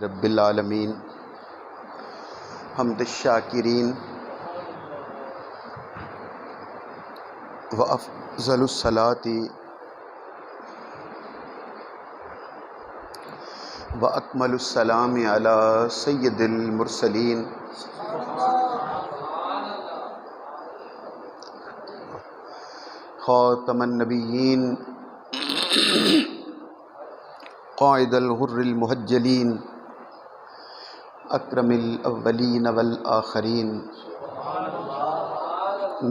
رب العالمین حمد الشاکرین و افضل الصلاۃ و اکمل السلام علی سید المرسلین خاتم النبیین قائد الغر المحجلین اکرم الاولین والآخرین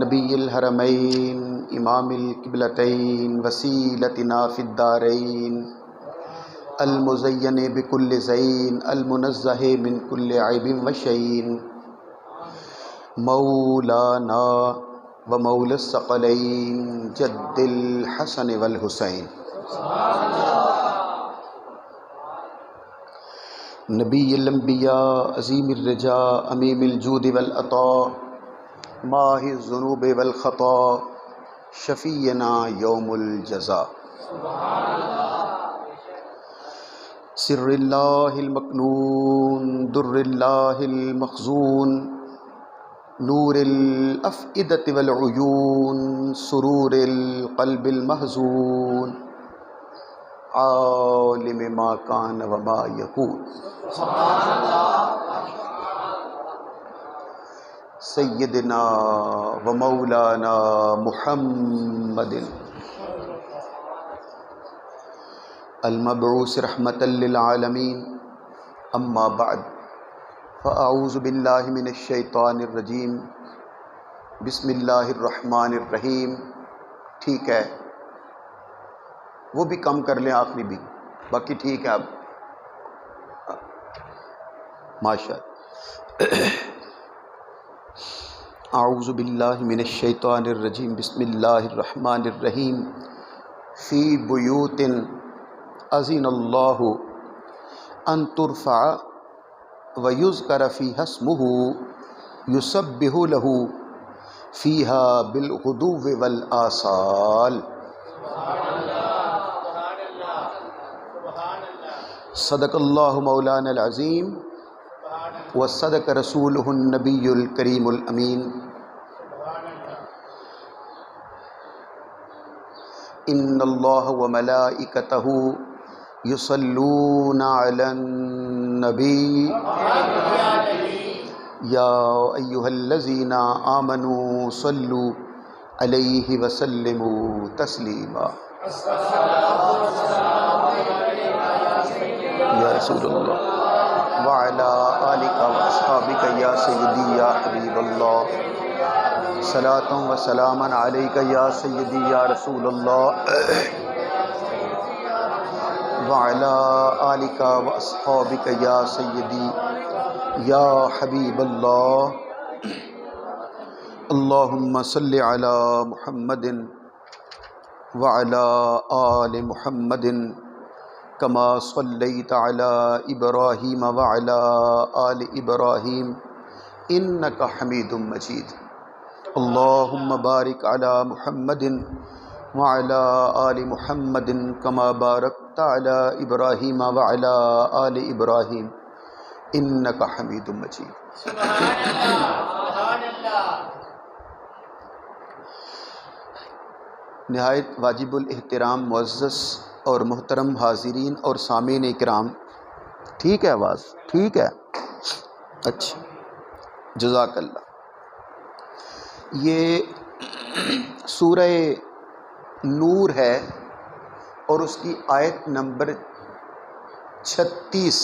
نبی الحرمین امام القبلتین وسیلتنا فی الدارین المزین بکل زین المنزہ من کل عیب وشین مولانا و مولا الثقلین جد الحسن والحسین نبی الانبیاء عظیم الرجا امیم الجود والعطاء ماحِ الذنوب والخطا شفیعنا یوم الجزا سر اللہ المکنون در اللہ المخزون نور الافئدة والعیون سرور القلب المحزون عالم ما کان وما یکون سیدنا و مولانا محمد المبعوث رحمتا للعالمین اما بعد فاعوذ باللہ من الشیطان الرجیم بسم اللہ الرحمن الرحیم۔ ٹھیک ہے، وہ بھی کم کر لیں، آخری بھی، باقی ٹھیک ہے اب ماشاء اللہ۔ اعوذ باللہ من الشیطان الرجیم بسم اللہ الرحمن الرحیم۔ فی بیوت اذن اللہ ان ترفع ویذکر فیہا اسمہ یسبح لہ فیہا بالغدو والآصال۔ صدق اللہ مولانا العظیم وصدق رسولہ النبی الکریم الامین۔ ان اللہ وملائکتہ یصلون علی النبی یا ایہا الذین آمنوا صلوا علیہ وسلموا تسلیما۔ یا رسول اللہ وعلی آلک واصحابک یا سیدی یا حبیب اللہ صلاۃ و سلاما علیک یا سیدی یا رسول اللہ وعلی آلک واصحابک یا سیدی یا حبیب اللہ۔ اللہم صلی علی محمد وعلی آل محمد کما صلیت علی ابراہیم وعلی آل ابراہیم انک حمید مجید۔ اللہم بارک علی محمد وعلی آل محمد کما بارکت علی ابراہیم وعلی آل ابراہیم انک حمید مجید۔ نہایت واجب الاحترام معزز اور محترم حاضرین اور سامعین اکرام، ٹھیک ہے آواز؟ ٹھیک ہے، اچھا، جزاک اللہ۔ یہ سورہ نور ہے اور اس کی آیت نمبر 36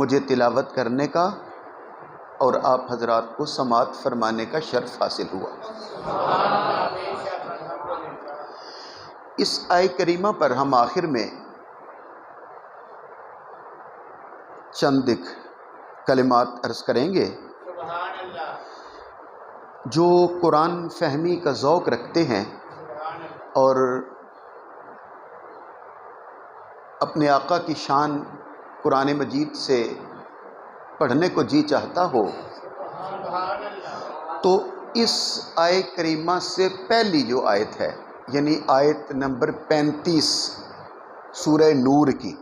مجھے تلاوت کرنے کا اور آپ حضرات کو سماعت فرمانے کا شرف حاصل ہوا۔ اس آیت کریمہ پر ہم آخر میں چند کلمات عرض کریں گے۔ جو قرآن فہمی کا ذوق رکھتے ہیں اور اپنے آقا کی شان قرآن مجید سے پڑھنے کو جی چاہتا ہو تو اس آیت کریمہ سے پہلی جو آیت ہے، یعنی آیت نمبر 35 سورہ نور کی،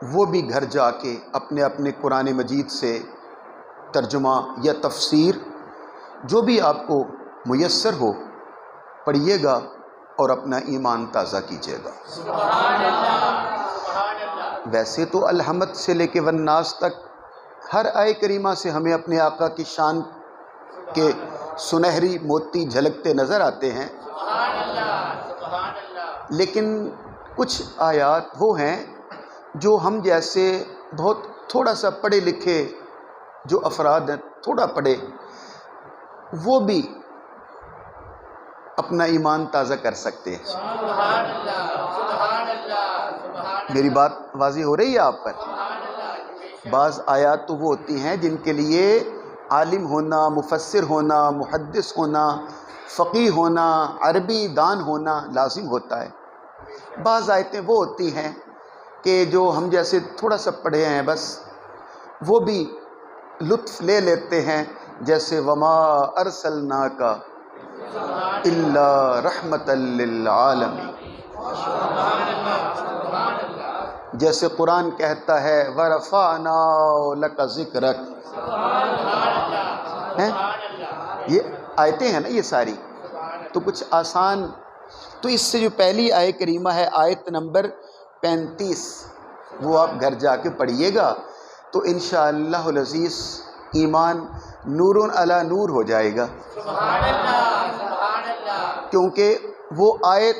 وہ بھی گھر جا کے اپنے اپنے قرآن مجید سے ترجمہ یا تفسیر جو بھی آپ کو میسر ہو پڑھیے گا اور اپنا ایمان تازہ کیجیے گا۔ سبحان اللہ، سبحان اللہ۔ ویسے تو الحمد سے لے کے والناس تک ہر آیے کریمہ سے ہمیں اپنے آقا کی شان کے سنہری موتی جھلکتے نظر آتے ہیں، سبحان اللہ، سبحان اللہ۔ لیکن کچھ آیات وہ ہیں جو ہم جیسے بہت تھوڑا سا پڑھے لکھے جو افراد ہیں، تھوڑا پڑھے، وہ بھی اپنا ایمان تازہ کر سکتے ہیں۔ سبحان اللہ، سبحان اللہ، سبحان اللہ۔ میری بات واضح ہو رہی ہے آپ پر؟ سبحان اللہ۔ بعض آیات تو وہ ہوتی ہیں جن کے لیے عالم ہونا، مفسر ہونا، محدث ہونا، فقیہ ہونا، عربی دان ہونا لازم ہوتا ہے۔ بعض آیتیں وہ ہوتی ہیں کہ جو ہم جیسے تھوڑا سا پڑھے ہیں بس وہ بھی لطف لے لیتے ہیں، جیسے وما ارسلناک الا رحمۃ للعالمین، جیسے قرآن کہتا ہے ورفعنا لک ذکرک، یہ آیتیں ہیں نا یہ ساری، تو کچھ آسان، تو اس سے جو پہلی آیت کریمہ ہے آیت نمبر 35، وہ آپ گھر جا کے پڑھیے گا تو انشاءاللہ العزیز ایمان نور علی نور ہو جائے گا، سبحان اللہ، سبحان اللہ۔ کیونکہ وہ آیت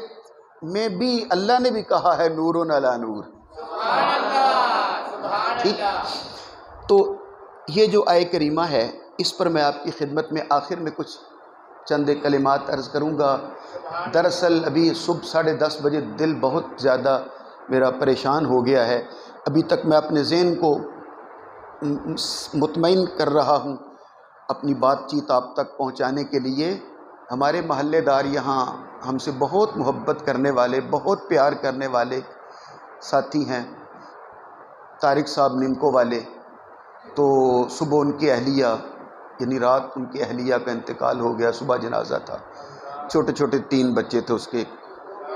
میں بھی اللہ نے بھی کہا ہے نور علی نور۔ سبحان اللہ، سبحان ٹھیک، اللہ۔ تو یہ جو آیت کریمہ ہے اس پر میں آپ کی خدمت میں آخر میں کچھ چند کلمات عرض کروں گا۔ دراصل ابھی صبح 10:30 بجے دل بہت زیادہ میرا پریشان ہو گیا ہے، ابھی تک میں اپنے ذہن کو مطمئن کر رہا ہوں اپنی بات چیت آپ تک پہنچانے کے لیے۔ ہمارے محلے دار یہاں ہم سے بہت محبت کرنے والے، بہت پیار کرنے والے ساتھی ہیں، طارق صاحب نمکو والے، تو صبح ان کی اہلیہ یعنی رات ان کی اہلیہ کا انتقال ہو گیا، صبح جنازہ تھا، چھوٹے چھوٹے 3 بچے تھے اس کے،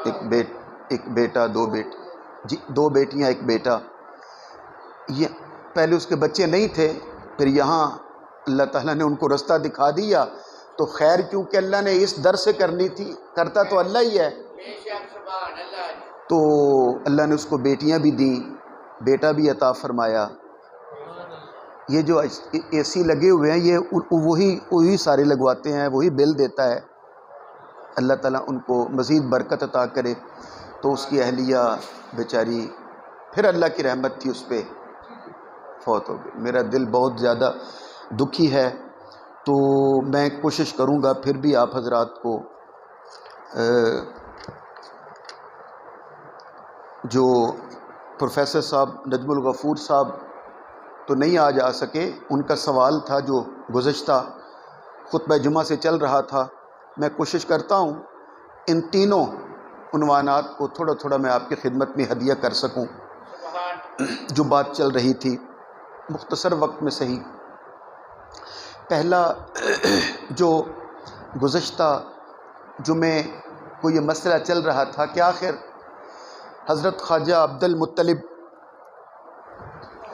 ایک بیٹا، 2 بیٹے، جی 2 بیٹیاں 1 بیٹا۔ یہ پہلے اس کے بچے نہیں تھے، پھر یہاں اللہ تعالیٰ نے ان کو رستہ دکھا دیا، تو خیر کیونکہ اللہ نے اس در سے کرنی تھی، کرتا تو اللہ ہی ہے، بے شک، سبحان اللہ۔ تو اللہ نے اس کو بیٹیاں بھی دیں، بیٹا بھی عطا فرمایا۔ یہ جو اے سی لگے ہوئے ہیں یہ وہی سارے لگواتے ہیں، وہی بل دیتا ہے، اللہ تعالیٰ ان کو مزید برکت عطا کرے۔ تو اس کی اہلیہ بیچاری پھر اللہ کی رحمت تھی اس پہ فوت ہو گئی۔ میرا دل بہت زیادہ دکھی ہے، تو میں کوشش کروں گا پھر بھی آپ حضرات کو جو پروفیسر صاحب نجم الغفور صاحب تو نہیں آج آ سکے، ان کا سوال تھا جو گزشتہ خطبہ جمعہ سے چل رہا تھا، میں کوشش کرتا ہوں ان تینوں عنوانات کو تھوڑا تھوڑا میں آپ کی خدمت میں ہدیہ کر سکوں، جو بات چل رہی تھی مختصر وقت میں صحیح۔ پہلا جو گزشتہ جمعے کو یہ مسئلہ چل رہا تھا کہ آخر حضرت خواجہ عبد المطلب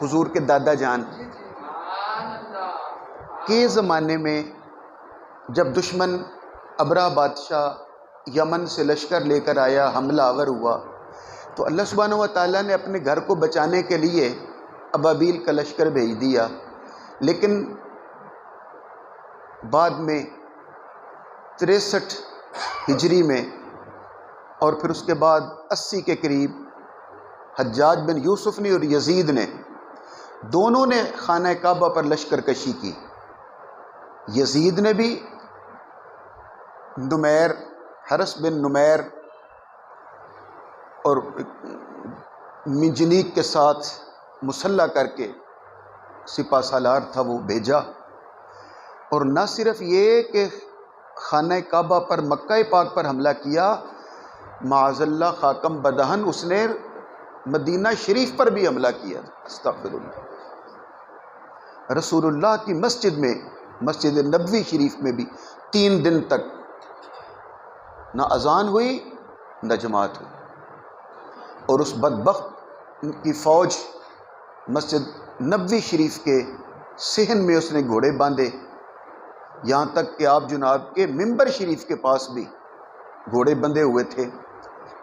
حضور کے دادا جان کے زمانے میں جب دشمن ابرہ بادشاہ یمن سے لشکر لے کر آیا، حملہ آور ہوا، تو اللہ سبحانہ و تعالیٰ نے اپنے گھر کو بچانے کے لیے ابابیل کا لشکر بھیج دیا، لیکن بعد میں 63 ہجری میں اور پھر اس کے بعد 80 کے قریب حجاج بن یوسف نے اور یزید نے دونوں نے خانہ کعبہ پر لشکر کشی کی۔ یزید نے بھی نمیر، حرس بن نمیر اور منجنیق کے ساتھ مسلح کر کے سپہ سالار تھا وہ بھیجا، اور نہ صرف یہ کہ خانہ کعبہ پر، مکہ پاک پر حملہ کیا، معاذ اللہ خاکم بدہن اس نے مدینہ شریف پر بھی حملہ کیا، استغفر اللہ، رسول اللہ کی مسجد میں، مسجد نبوی شریف میں بھی 3 دن تک نہ اذان ہوئی نہ جماعت ہوئی، اور اس بدبخت کی فوج مسجد نبوی شریف کے صحن میں اس نے گھوڑے باندھے، یہاں تک کہ آپ جناب کے ممبر شریف کے پاس بھی گھوڑے بندھے ہوئے تھے،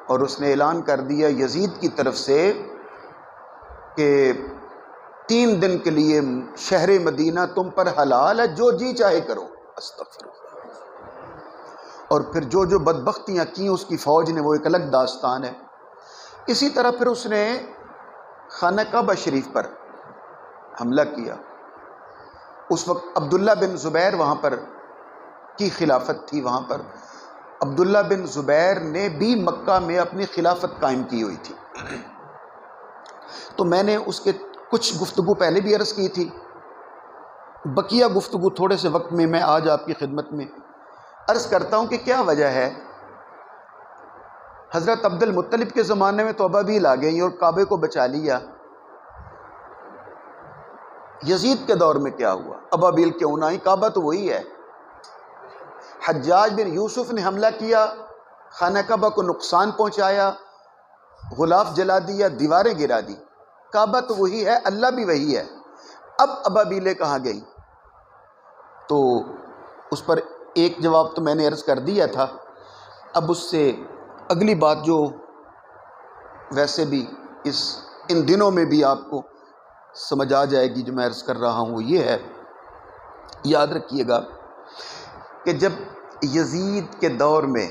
اور اس نے اعلان کر دیا یزید کی طرف سے کہ 3 دن کے لیے شہر مدینہ تم پر حلال ہے، جو جی چاہے کرو۔ استغفر اللہ۔ اور پھر جو جو بدبختیاں کی اس کی فوج نے وہ ایک الگ داستان ہے۔ اسی طرح پھر اس نے خانہ کعبہ شریف پر حملہ کیا۔ اس وقت عبداللہ بن زبیر وہاں پر کی خلافت تھی، وہاں پر عبداللہ بن زبیر نے بھی مکہ میں اپنی خلافت قائم کی ہوئی تھی۔ تو میں نے اس کے کچھ گفتگو پہلے بھی عرض کی تھی، بقیہ گفتگو تھوڑے سے وقت میں میں آج آپ کی خدمت میں عرض کرتا ہوں کہ کیا وجہ ہے۔ حضرت عبد المطلب کے زمانے میں تو ابابیل آ گئی اور کعبے کو بچا لیا۔ یزید کے دور میں کیا ہوا؟ ابابیل کیوں نہ آئی، کعبہ تو وہی ہے۔ حجاج بن یوسف نے حملہ کیا، خانہ کعبہ کو نقصان پہنچایا، غلاف جلا دیا، دیواریں گرا دی۔ کعبہ تو وہی ہے، اللہ بھی وہی ہے، اب ابابیلیں کہاں گئی؟ تو اس پر ایک جواب تو میں نے عرض کر دیا تھا۔ اب اس سے اگلی بات جو ویسے بھی ان دنوں میں بھی آپ کو سمجھ آ جائے گی جو میں عرض کر رہا ہوں، وہ یہ ہے، یاد رکھیے گا کہ جب یزید کے دور میں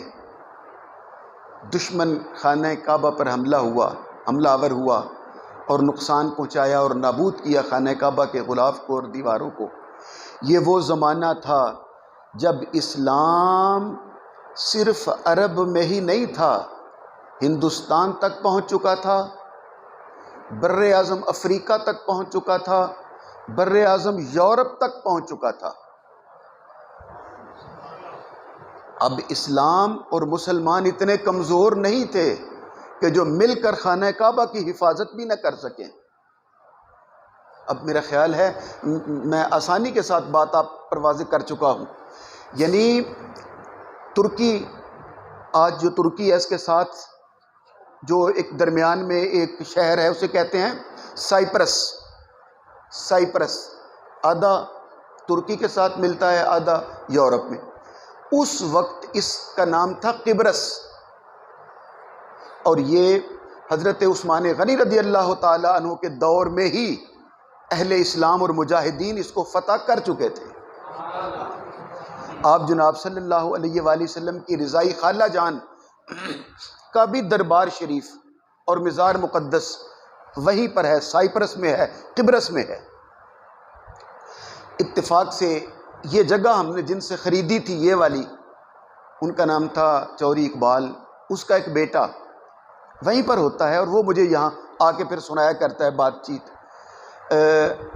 دشمن خانہ کعبہ پر حملہ آور ہوا اور نقصان پہنچایا اور نابود کیا خانہ کعبہ کے غلاف کو اور دیواروں کو، یہ وہ زمانہ تھا جب اسلام صرف عرب میں ہی نہیں تھا، ہندوستان تک پہنچ چکا تھا، بر اعظم افریقہ تک پہنچ چکا تھا، بر اعظم یورپ تک پہنچ چکا تھا۔ اب اسلام اور مسلمان اتنے کمزور نہیں تھے کہ جو مل کر خانہ کعبہ کی حفاظت بھی نہ کر سکیں۔ اب میرا خیال ہے میں آسانی کے ساتھ بات آپ پر واضح کر چکا ہوں، یعنی ترکی، آج جو ترکی ہے اس کے ساتھ جو ایک درمیان میں ایک شہر ہے اسے کہتے ہیں سائپرس، آدھا ترکی کے ساتھ ملتا ہے، آدھا یورپ میں۔ اس وقت اس کا نام تھا قبرس، اور یہ حضرت عثمان غنی رضی اللہ تعالی عنہ کے دور میں ہی اہل اسلام اور مجاہدین اس کو فتح کر چکے تھے۔ آپ جناب صلی اللہ علیہ وآلہ وسلم کی رضائی خالہ جان کا بھی دربار شریف اور مزار مقدس وہیں پر ہے، سائپرس میں ہے، قبرس میں ہے۔ اتفاق سے یہ جگہ ہم نے جن سے خریدی تھی یہ والی، ان کا نام تھا چوری اقبال، اس کا ایک بیٹا وہیں پر ہوتا ہے، اور وہ مجھے یہاں آ کے پھر سنایا کرتا ہے بات چیت،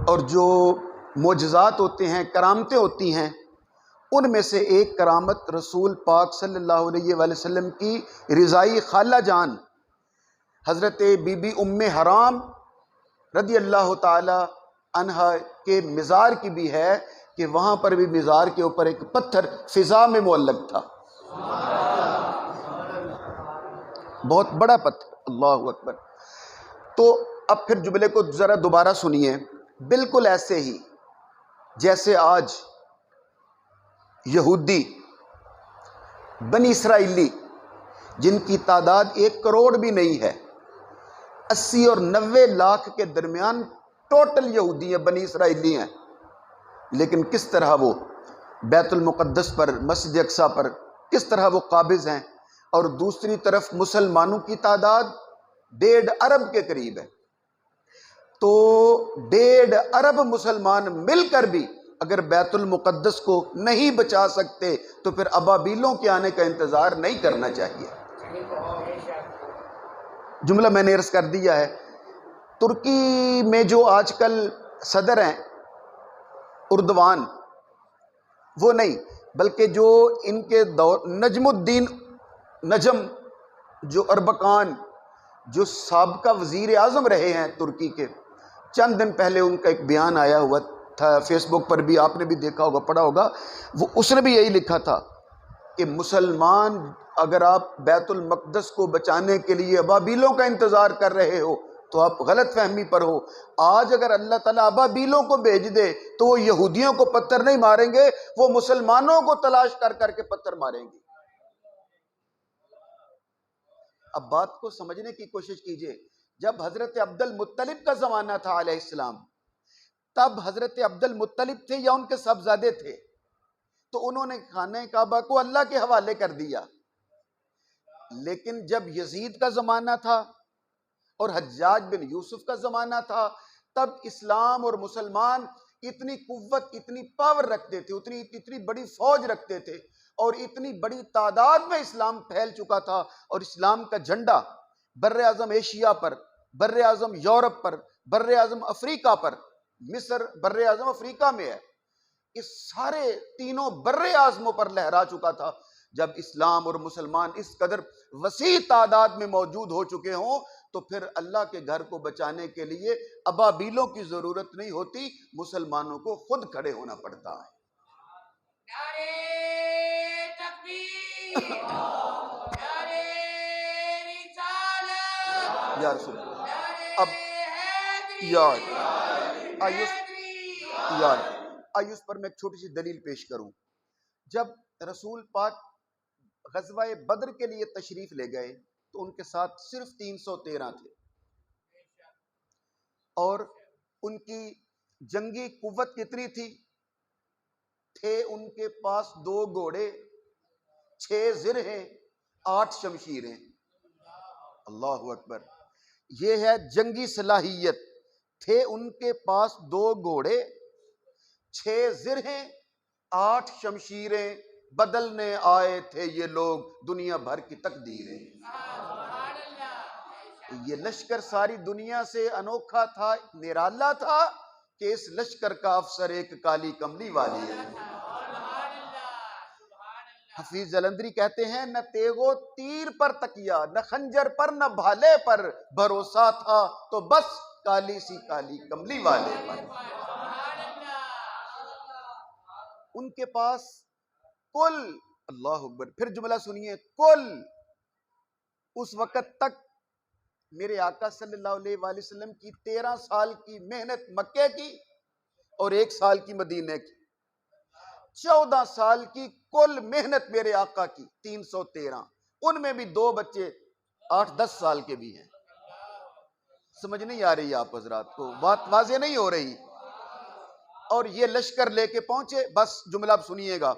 اور جو معجزات ہوتے ہیں، کرامتیں ہوتی ہیں، ان میں سے ایک کرامت رسول پاک صلی اللہ علیہ وآلہ وسلم کی رضائی خالہ جان حضرت بی بی ام حرام رضی اللہ تعالی عنہا کے مزار کی بھی ہے، کہ وہاں پر بھی مزار کے اوپر ایک پتھر فضا میں معلق تھا، بہت بڑا پتھر، اللہ اکبر۔ تو اب پھر جملے کو ذرا دوبارہ سنیے، بالکل ایسے ہی جیسے آج یہودی بنی اسرائیلی جن کی تعداد 1 کروڑ بھی نہیں ہے، 80 اور 90 لاکھ کے درمیان ٹوٹل یہودی ہیں، بنی اسرائیلی ہیں، لیکن کس طرح وہ بیت المقدس پر، مسجد اقصیٰ پر کس طرح وہ قابض ہیں، اور دوسری طرف مسلمانوں کی تعداد 1.5 ارب کے قریب ہے۔ تو 1.5 ارب مسلمان مل کر بھی اگر بیت المقدس کو نہیں بچا سکتے تو پھر ابابیلوں کے آنے کا انتظار نہیں کرنا چاہیے۔ جملہ میں نے عرض کر دیا ہے۔ ترکی میں جو آج کل صدر ہیں اردوان، وہ نہیں بلکہ جو ان کے دور نجم الدین نجم جو اربکان، جو سابقہ وزیر اعظم رہے ہیں ترکی کے، چند دن پہلے ان کا ایک بیان آیا ہوا تھا، فیس بک پر بھی آپ نے بھی دیکھا ہوگا، پڑھا ہوگا، اس نے بھی یہی لکھا تھا کہ مسلمان اگر آپ بیت المقدس کو بچانے کے لیے ابابیلوں کا انتظار کر رہے ہو تو آپ غلط فہمی پر ہو۔ آج اگر اللہ تعالیٰ ابابیلوں کو بھیج دے تو وہ یہودیوں کو پتھر نہیں ماریں گے، وہ مسلمانوں کو تلاش کر کر کے پتھر ماریں گے۔ اب بات کو سمجھنے کی کوشش کیجئے، جب حضرت عبد المطلب کا زمانہ تھا علیہ السلام، تب حضرت عبد المطلب تھے یا ان کے صاحبزادے تھے، تو انہوں نے خانہ کعبہ کو اللہ کے حوالے کر دیا۔ لیکن جب یزید کا زمانہ تھا اور حجاج بن یوسف کا زمانہ تھا، تب اسلام اور مسلمان اتنی قوت، اتنی پاور رکھتے تھے، اتنی بڑی فوج رکھتے تھے، اور اتنی بڑی تعداد میں اسلام پھیل چکا تھا، اور اسلام کا جھنڈا بر اعظم ایشیا پر، بر اعظم یورپ پر، بر اعظم افریقہ پر، مصر بر اعظم افریقہ میں ہے، اس سارے تینوں بر اعظموں پر لہرا چکا تھا۔ جب اسلام اور مسلمان اس قدر وسیع تعداد میں موجود ہو چکے ہوں تو پھر اللہ کے گھر کو بچانے کے لیے ابابیلوں کی ضرورت نہیں ہوتی، مسلمانوں کو خود کھڑے ہونا پڑتا ہے۔ نعرے تکبیر، نعرے رسالت، یا رسول اللہ، نعرے اب حیدری، یار آئیے حیدری۔ آئیے اس پر میں ایک چھوٹی سی دلیل پیش کروں۔ جب رسول پاک غزوہ بدر کے لیے تشریف لے گئے تو ان کے ساتھ صرف 313 تھے، اور ان کی جنگی قوت کتنی تھی؟ تھے ان کے پاس 2 گھوڑے، 6 زرہیں، 8 شمشیریں۔ اللہ اکبر، یہ ہے جنگی صلاحیت۔ تھے ان کے پاس 2 گھوڑے، 6 زرہیں، 8 شمشیریں، بدلنے آئے تھے یہ لوگ دنیا بھر کی تقدیریں۔ یہ لشکر ساری دنیا سے انوکھا تھا، نرالا تھا، کہ اس لشکر کا افسر ایک کالی کملی والی ہے۔ حفیظ جلندری کہتے ہیں نہ تیغ و تیر پر تکیا، نہ خنجر پر نہ بھالے پر، بھروسہ تھا تو بس کالی سی کالی کملی والے پر۔ ان کے پاس کل، اللہ اکبر، پھر جملہ سنیے، کل اس وقت تک میرے آقا صلی اللہ علیہ وآلہ وسلم کی 13 سال کی محنت مکے کی اور 1 سال کی مدینے کی، 14 سال کی کل محنت میرے آقا کی، 313، ان میں بھی 2 بچے 8-10 سال کے بھی ہیں۔ سمجھ نہیں آ رہی آپ حضرات کو؟ بات واضح نہیں ہو رہی؟ اور یہ لشکر لے کے پہنچے، بس جملہ اب سنیے گا۔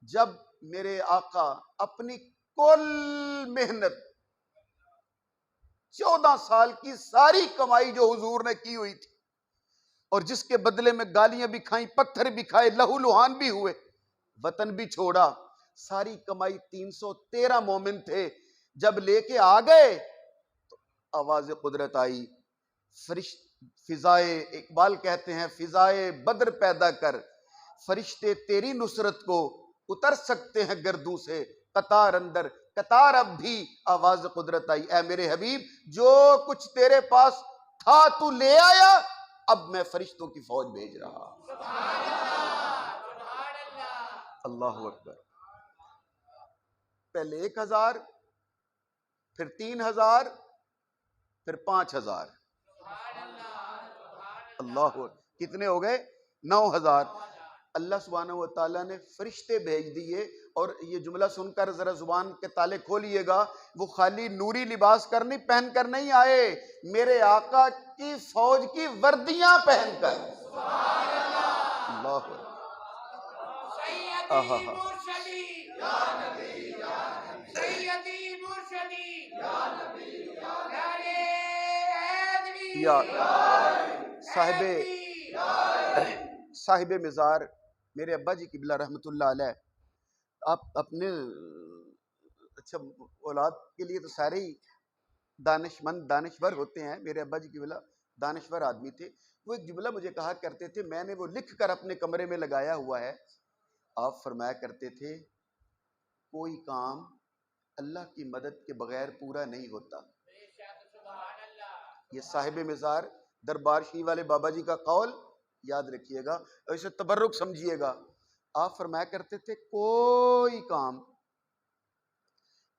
جب میرے آقا اپنی کل محنت، 14 سال کی ساری کمائی جو حضور نے کی ہوئی تھی، اور جس کے بدلے میں گالیاں بھی کھائیں، پتھر بھی کھائے، لہو لہان بھی ہوئے، وطن بھی چھوڑا، ساری کمائی 313 مومن تھے، جب لے کے آ گئے تو آواز قدرت آئی، فضائے، اقبال کہتے ہیں فضائے بدر پیدا کر، فرشتے تیری نصرت کو اتر سکتے ہیں گردوں سے، قطار اندر قطار اب بھی آواز قدرت آئی، اے میرے حبیب جو کچھ تیرے پاس تھا تو لے آیا، اب میں فرشتوں کی فوج بھیج رہا۔ اللہ اکبر، پہلے 1000، پھر 3000، پھر 5000، اللہ اکبر، کتنے ہو گئے؟ 9000۔ اللہ سبحانہ وتعالیٰ نے فرشتے بھیج دیے، اور یہ جملہ سن کر ذرا زبان کے تالے کھولیے گا، وہ خالی نوری لباس پہن کر نہیں آئے، میرے آقا کی فوج کی وردیاں پہن کر۔ اللہ سیدی مرشدی یا نبی، سیدی مرشدی یا نبی، نعرے حیدری، صاحب مزار میرے ابا جی قبلہ رحمۃ اللہ علیہ، آپ اپنے اچھا اولاد کے لیے تو سارے ہی دانشور ہوتے ہیں، میرے ابا جی قبلہ دانشور آدمی تھے، وہ ایک جملہ مجھے کہا کرتے تھے، میں نے وہ لکھ کر اپنے کمرے میں لگایا ہوا ہے۔ آپ فرمایا کرتے تھے کوئی کام اللہ کی مدد کے بغیر پورا نہیں ہوتا۔ یہ صاحب مزار دربار شریف والے بابا جی کا قول یاد رکھیے گا اور اسے تبرک سمجھیے گا۔ آپ فرمایا کرتے تھے کوئی کام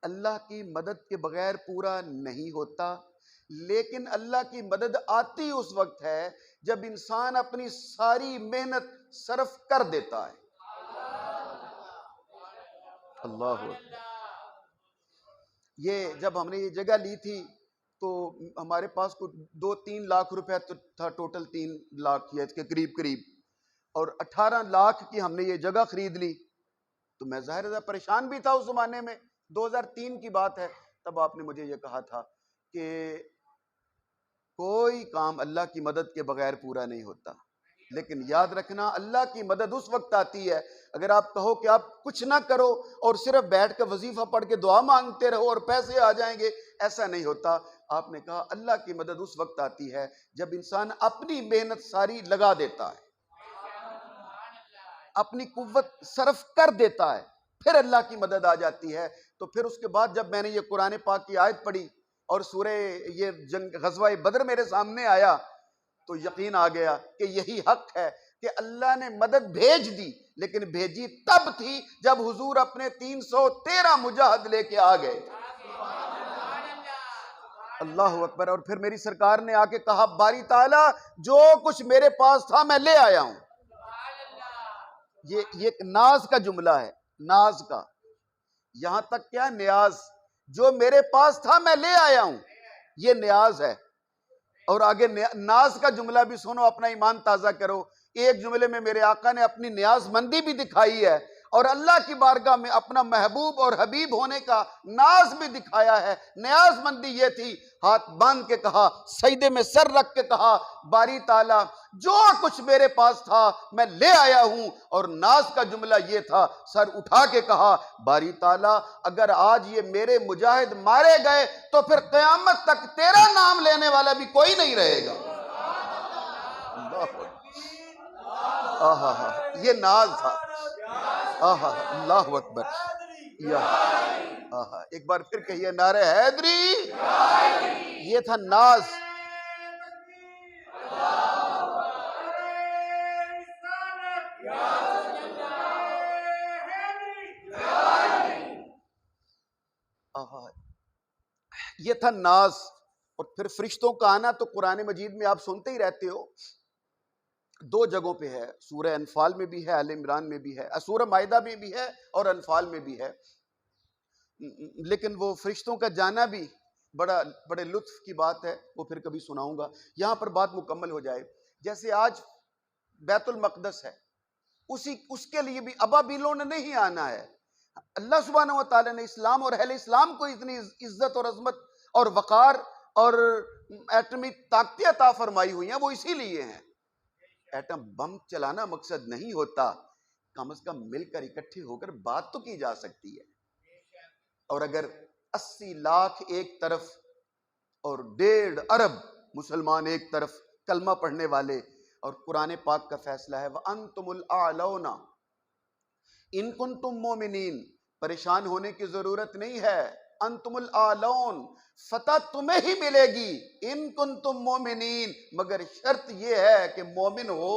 اللہ کی مدد کے بغیر پورا نہیں ہوتا، لیکن اللہ کی مدد آتی اس وقت ہے جب انسان اپنی ساری محنت صرف کر دیتا ہے۔ اللہ اکبر۔ یہ جب ہم نے یہ جگہ لی تھی تو ہمارے پاس کوئی 2-3 لاکھ روپے تھا، ٹوٹل 3 لاکھ یا اس کے قریب، اور 18 لاکھ کی ہم نے یہ جگہ خرید لی۔ تو میں ظاہر پریشان بھی تھا اس زمانے میں، 2003 کی بات ہے۔ تب آپ نے مجھے یہ کہا تھا کہ کوئی کام اللہ کی مدد کے بغیر پورا نہیں ہوتا، لیکن یاد رکھنا اللہ کی مدد اس وقت آتی ہے اگر آپ کہو کہ آپ کچھ نہ کرو اور صرف بیٹھ کے وظیفہ پڑھ کے دعا مانگتے رہو اور پیسے آ جائیں گے، ایسا نہیں ہوتا۔ آپ نے کہا اللہ کی مدد اس وقت آتی ہے جب انسان اپنی محنت ساری لگا دیتا ہے، اپنی قوت صرف کر دیتا ہے، پھر اللہ کی مدد آ جاتی ہے۔ تو پھر اس کے بعد جب میں نے یہ قرآن پاک کی آیت پڑھی اور سورہ یہ غزوہ بدر میرے سامنے آیا تو یقین آ گیا کہ یہی حق ہے کہ اللہ نے مدد بھیج دی، لیکن بھیجی تب تھی جب حضور اپنے 313 مجاہد لے کے آ گئے۔ اللہ اکبر۔ اور پھر میری سرکار نے آ کے کہا باری تعالیٰ جو کچھ میرے پاس تھا میں لے آیا ہوں۔ یہ ایک ناز کا جملہ ہے، ناز کا، یہاں تک کیا نیاز، جو میرے پاس تھا میں لے آیا ہوں، یہ نیاز ہے۔ اور آگے ناز کا جملہ بھی سنو، اپنا ایمان تازہ کرو۔ ایک جملے میں میرے آقا نے اپنی نیاز مندی بھی دکھائی ہے اور اللہ کی بارگاہ میں اپنا محبوب اور حبیب ہونے کا ناز بھی دکھایا ہے۔ نیاز مندی یہ تھی، ہاتھ باندھ کے کہا، سجدے میں سر رکھ کے کہا باری تعالیٰ جو کچھ میرے پاس تھا میں لے آیا ہوں۔ اور ناز کا جملہ یہ تھا، سر اٹھا کے کہا باری تعالیٰ اگر آج یہ میرے مجاہد مارے گئے تو پھر قیامت تک تیرا نام لینے والا بھی کوئی نہیں رہے گا۔ آہا، یہ ناز تھا۔ آہا، اللہ اکبر۔ آہا، ایک بار پھر کہیے نعرہ حیدری۔ یہ تھا ناز۔ یہ تھا ناز۔ اور پھر فرشتوں کا آنا تو قرآن مجید میں آپ سنتے ہی رہتے ہو، 2 جگہوں پہ ہے، سورہ انفال میں بھی ہے، آل عمران میں بھی ہے، سورہ مائدہ میں بھی ہے اور انفال میں بھی ہے۔ لیکن وہ فرشتوں کا جانا بھی بڑے لطف کی بات ہے، وہ پھر کبھی سناؤں گا۔ یہاں پر بات مکمل ہو جائے، جیسے آج بیت المقدس ہے، اس کے لیے بھی ابابیلوں نے نہیں آنا ہے۔ اللہ سبحانہ و تعالیٰ نے اسلام اور اہل اسلام کو اتنی عزت اور عظمت اور وقار اور ایٹمی طاقتیں عطا فرمائی ہوئی ہیں، وہ اسی لیے ہیں۔ ایٹم بم چلانا مقصد نہیں ہوتا، کم از کم مل کر اکٹھے ہو کر بات تو کی جا سکتی ہے۔ اور اگر 80 لاکھ ایک طرف اور 1.5 ارب مسلمان ایک طرف کلمہ پڑھنے والے، اور قرآن پاک کا فیصلہ ہے وَأَنْتُمُ الْأَعْلَوْنَ إِن كُنْتُم مُؤْمِنِينَ، پریشان ہونے کی ضرورت نہیں ہے، انتم العالون، فتح تمہیں ہی ملے گی ان کنتم مومنین، مگر شرط یہ ہے کہ مومن ہو،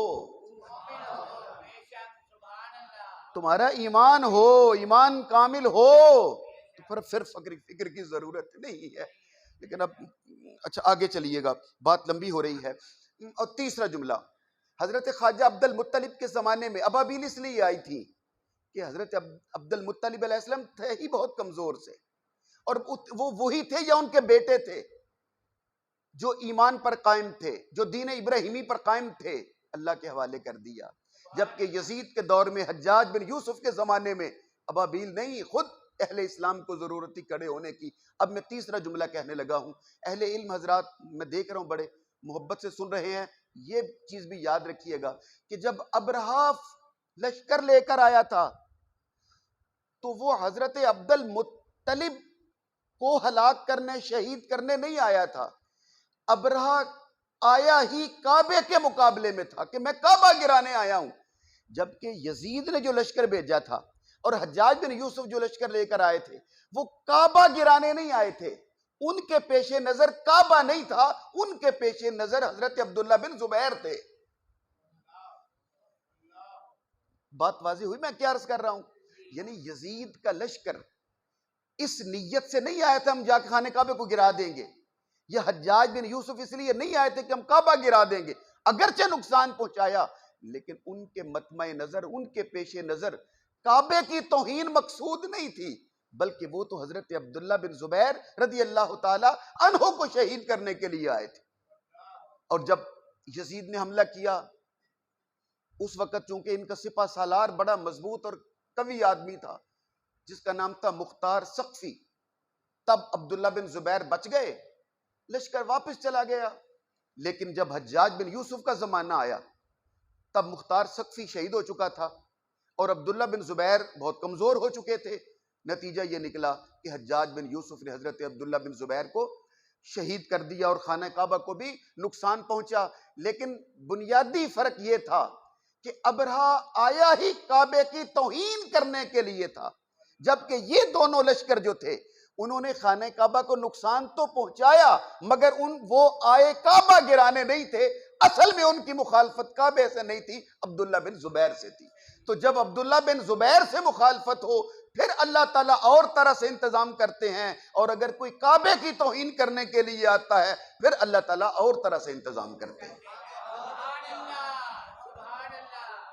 تمہارا ایمان ہو، ایمان کامل ہو، تو پھر فکر کی ضرورت نہیں ہے۔ لیکن اب اچھا آگے چلیے گا، بات لمبی ہو رہی ہے۔ اور تیسرا جملہ، حضرت خواجہ عبد المطلب کے زمانے میں ابابیل اس لیے آئی تھی کہ حضرت عبد المطلب علیہ السلام تھے ہی بہت کمزور سے، اور وہ وہی تھے یا ان کے بیٹے تھے جو ایمان پر قائم تھے، جو دین ابراہیمی پر قائم تھے، اللہ کے حوالے کر دیا۔ جبکہ یزید کے دور میں، حجاج بن یوسف کے زمانے میں ابابیل نہیں، خود اہل اسلام کو ضرورت تھی کھڑے ہونے کی۔ اب میں تیسرا جملہ کہنے لگا ہوں، اہل علم حضرات میں دیکھ رہا ہوں بڑے محبت سے سن رہے ہیں، یہ چیز بھی یاد رکھیے گا کہ جب ابرہا لشکر لے کر آیا تھا تو وہ حضرت عبد المطلب کو ہلاک کرنے، شہید کرنے نہیں آیا تھا۔ ابرہا آیا ہی کعبے کے مقابلے میں تھا کہ میں کعبہ گرانے آیا ہوں، جبکہ یزید نے جو لشکر بھیجا تھا اور حجاج بن یوسف جو لشکر لے کر آئے تھے وہ کعبہ گرانے نہیں آئے تھے، ان کے پیش نظر کعبہ نہیں تھا، ان کے پیش نظر حضرت عبداللہ بن زبیر تھے۔ بات واضح ہوئی میں کیا عرض کر رہا ہوں؟ یعنی یزید کا لشکر اس نیت سے نہیں آیا تھا ہم جا کے خانہ کعبے کو گرا دیں گے، یہ حجاج بن یوسف اس لیے نہیں آئے تھے کہ ہم کعبہ گرا دیں گے، اگرچہ نقصان پہنچایا لیکن ان کے مطمع نظر، ان کے پیش نظر کعبے کی توہین مقصود نہیں تھی، بلکہ وہ تو حضرت عبداللہ بن زبیر رضی اللہ تعالی عنہ کو شہید کرنے کے لیے آئے تھے۔ اور جب یزید نے حملہ کیا، اس وقت چونکہ ان کا سپہ سالار بڑا مضبوط اور قوی آدمی تھا جس کا نام تھا مختار ثقفی، تب عبداللہ بن زبیر بچ گئے، لشکر واپس چلا گیا۔ لیکن جب حجاج بن یوسف کا زمانہ آیا تب مختار ثقفی شہید ہو چکا تھا اور عبداللہ بن زبیر بہت کمزور ہو چکے تھے۔ نتیجہ یہ نکلا کہ حجاج بن یوسف نے حضرت عبداللہ بن زبیر کو شہید کر دیا اور خانہ کعبہ کو بھی نقصان پہنچا۔ لیکن بنیادی فرق یہ تھا کہ ابرہہ آیا ہی کعبے کی توہین کرنے کے لیے تھا، جبکہ یہ دونوں لشکر جو تھے انہوں نے خانہ کعبہ کو نقصان تو پہنچایا مگر وہ آئے کعبہ گرانے نہیں تھے، اصل میں ان کی مخالفت کعبے سے نہیں تھی، عبداللہ بن زبیر سے تھی۔ تو جب عبداللہ بن زبیر سے مخالفت ہو پھر اللہ تعالیٰ اور طرح سے انتظام کرتے ہیں، اور اگر کوئی کعبے کی توہین کرنے کے لیے آتا ہے پھر اللہ تعالیٰ اور طرح سے انتظام کرتے ہیں۔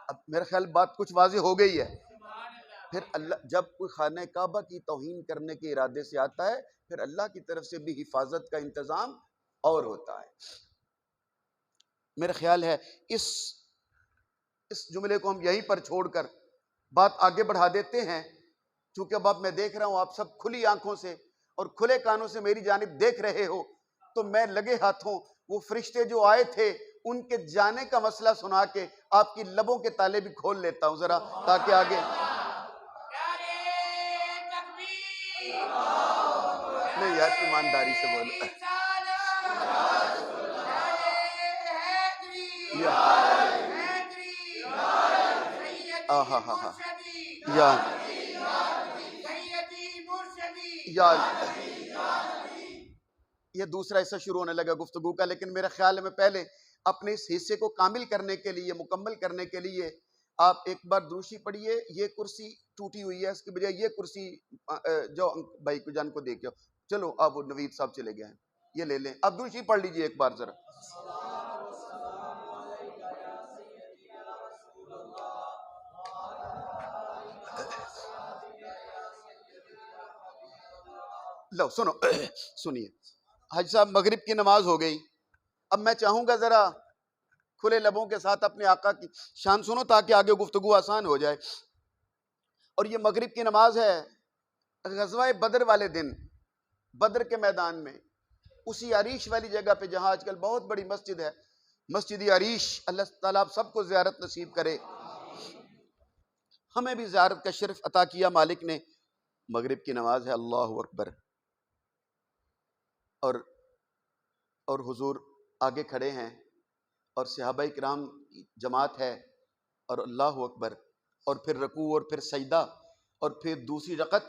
اب میرا خیال بات کچھ واضح ہو گئی ہے۔ پھر اللہ جب کوئی خانہ کعبہ کی توہین کرنے کے ارادے سے آتا ہے پھر اللہ کی طرف سے بھی حفاظت کا انتظام اور ہوتا ہے۔ میرا خیال ہے اس جملے کو ہم یہیں پر چھوڑ کر بات آگے بڑھا دیتے ہیں، چونکہ اب میں دیکھ رہا ہوں آپ سب کھلی آنکھوں سے اور کھلے کانوں سے میری جانب دیکھ رہے ہو، تو میں لگے ہاتھوں وہ فرشتے جو آئے تھے ان کے جانے کا مسئلہ سنا کے آپ کی لبوں کے تالے بھی کھول لیتا ہوں ذرا، تاکہ آگے نہیں یار ایمانداری سے بولو یہ دوسرا حصہ شروع ہونے لگا گفتگو کا، لیکن میرا خیال ہے میں پہلے اپنے اس حصے کو کامل کرنے کے لیے، مکمل کرنے کے لیے آپ ایک بار دوشی پڑھیے۔ یہ کرسی ٹوٹی ہوئی ہے، اس کی بجائے یہ کرسی جو بھائی کو جان کو دے کے چلو اب وہ نوید صاحب چلے گئے ہیں، یہ لے لیں، اب دوشی پڑھ لیجئے ایک بار ذرا۔ لو سنو سنیے حاجی صاحب، مغرب کی نماز ہو گئی، اب میں چاہوں گا ذرا کھلے لبوں کے ساتھ اپنے آقا کی شان سنو تاکہ آگے گفتگو آسان ہو جائے۔ اور یہ مغرب کی نماز ہے غزوہ بدر والے دن، بدر کے میدان میں، اسی عریش والی جگہ پہ جہاں آج کل بہت بڑی مسجد ہے، مسجد عریش۔ اللہ تعالیٰ آپ سب کو زیارت نصیب کرے، ہمیں بھی زیارت کا شرف عطا کیا مالک نے۔ مغرب کی نماز ہے، اللہ اکبر، اور حضور آگے کھڑے ہیں اور صحابہ کرام جماعت ہے، اور اللہ اکبر، اور پھر رکوع اور پھر سجدہ اور پھر دوسری رکعت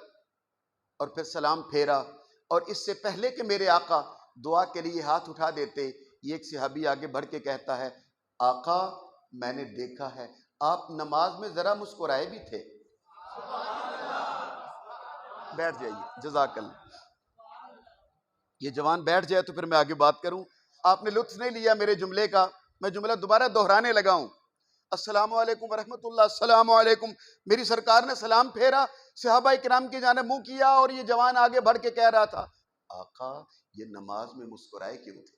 اور پھر سلام پھیرا۔ اور اس سے پہلے کہ میرے آقا دعا کے لیے ہاتھ اٹھا دیتے، یہ ایک صحابی آگے بڑھ کے کہتا ہے، آقا میں نے دیکھا ہے آپ نماز میں ذرا مسکرائے بھی تھے۔ بیٹھ جائیے، جزاک اللہ۔ یہ جوان بیٹھ جائے تو پھر میں آگے بات کروں۔ آپ نے لطف نہیں لیا میرے جملے کا، میں جملہ دوبارہ دہرانے لگا ہوں۔ السلام علیکم ورحمۃ اللہ، السلام علیکم، میری سرکار نے سلام پھیرا، صحابہ کرام کی جانب منہ کیا، اور یہ جوان آگے بڑھ کے کہہ رہا تھا، آقا یہ نماز میں مسکرائے کیوں تھے؟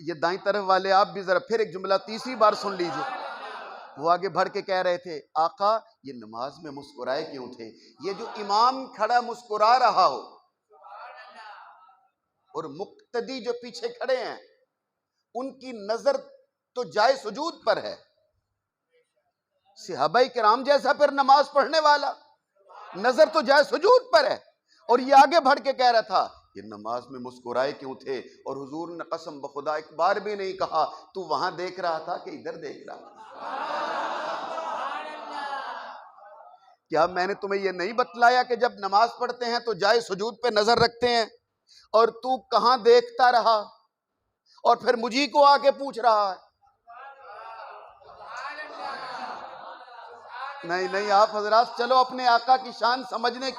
یہ دائیں طرف والے آپ بھی ذرا پھر ایک جملہ تیسری بار سن لیجئے۔ وہ آگے بڑھ کے کہہ رہے تھے، آقا یہ نماز میں مسکرائے کیوں تھے؟ یہ جو امام کھڑا مسکرا رہا ہو اور مقتدی جو پیچھے کھڑے ہیں ان کی نظر تو جائے سجود پر ہے، صحابہ کرام جیسا پھر نماز پڑھنے والا نظر تو جائے سجود پر ہے، اور یہ آگے بڑھ کے کہہ رہا تھا یہ نماز میں مسکرائے کیوں تھے؟ اور حضور نے قسم بخدا ایک بار بھی نہیں کہا تو وہاں دیکھ رہا تھا کہ ادھر دیکھ رہا تھا۔ کیا میں نے تمہیں یہ نہیں بتلایا کہ جب نماز پڑھتے ہیں تو جائے سجود پہ نظر رکھتے ہیں؟ اور تو کہاں دیکھتا رہا اور پھر مجھی کو آ کے پوچھ رہا ہے؟ نہیں آپ حضرات چلو اپنے آقا کی شان سمجھنے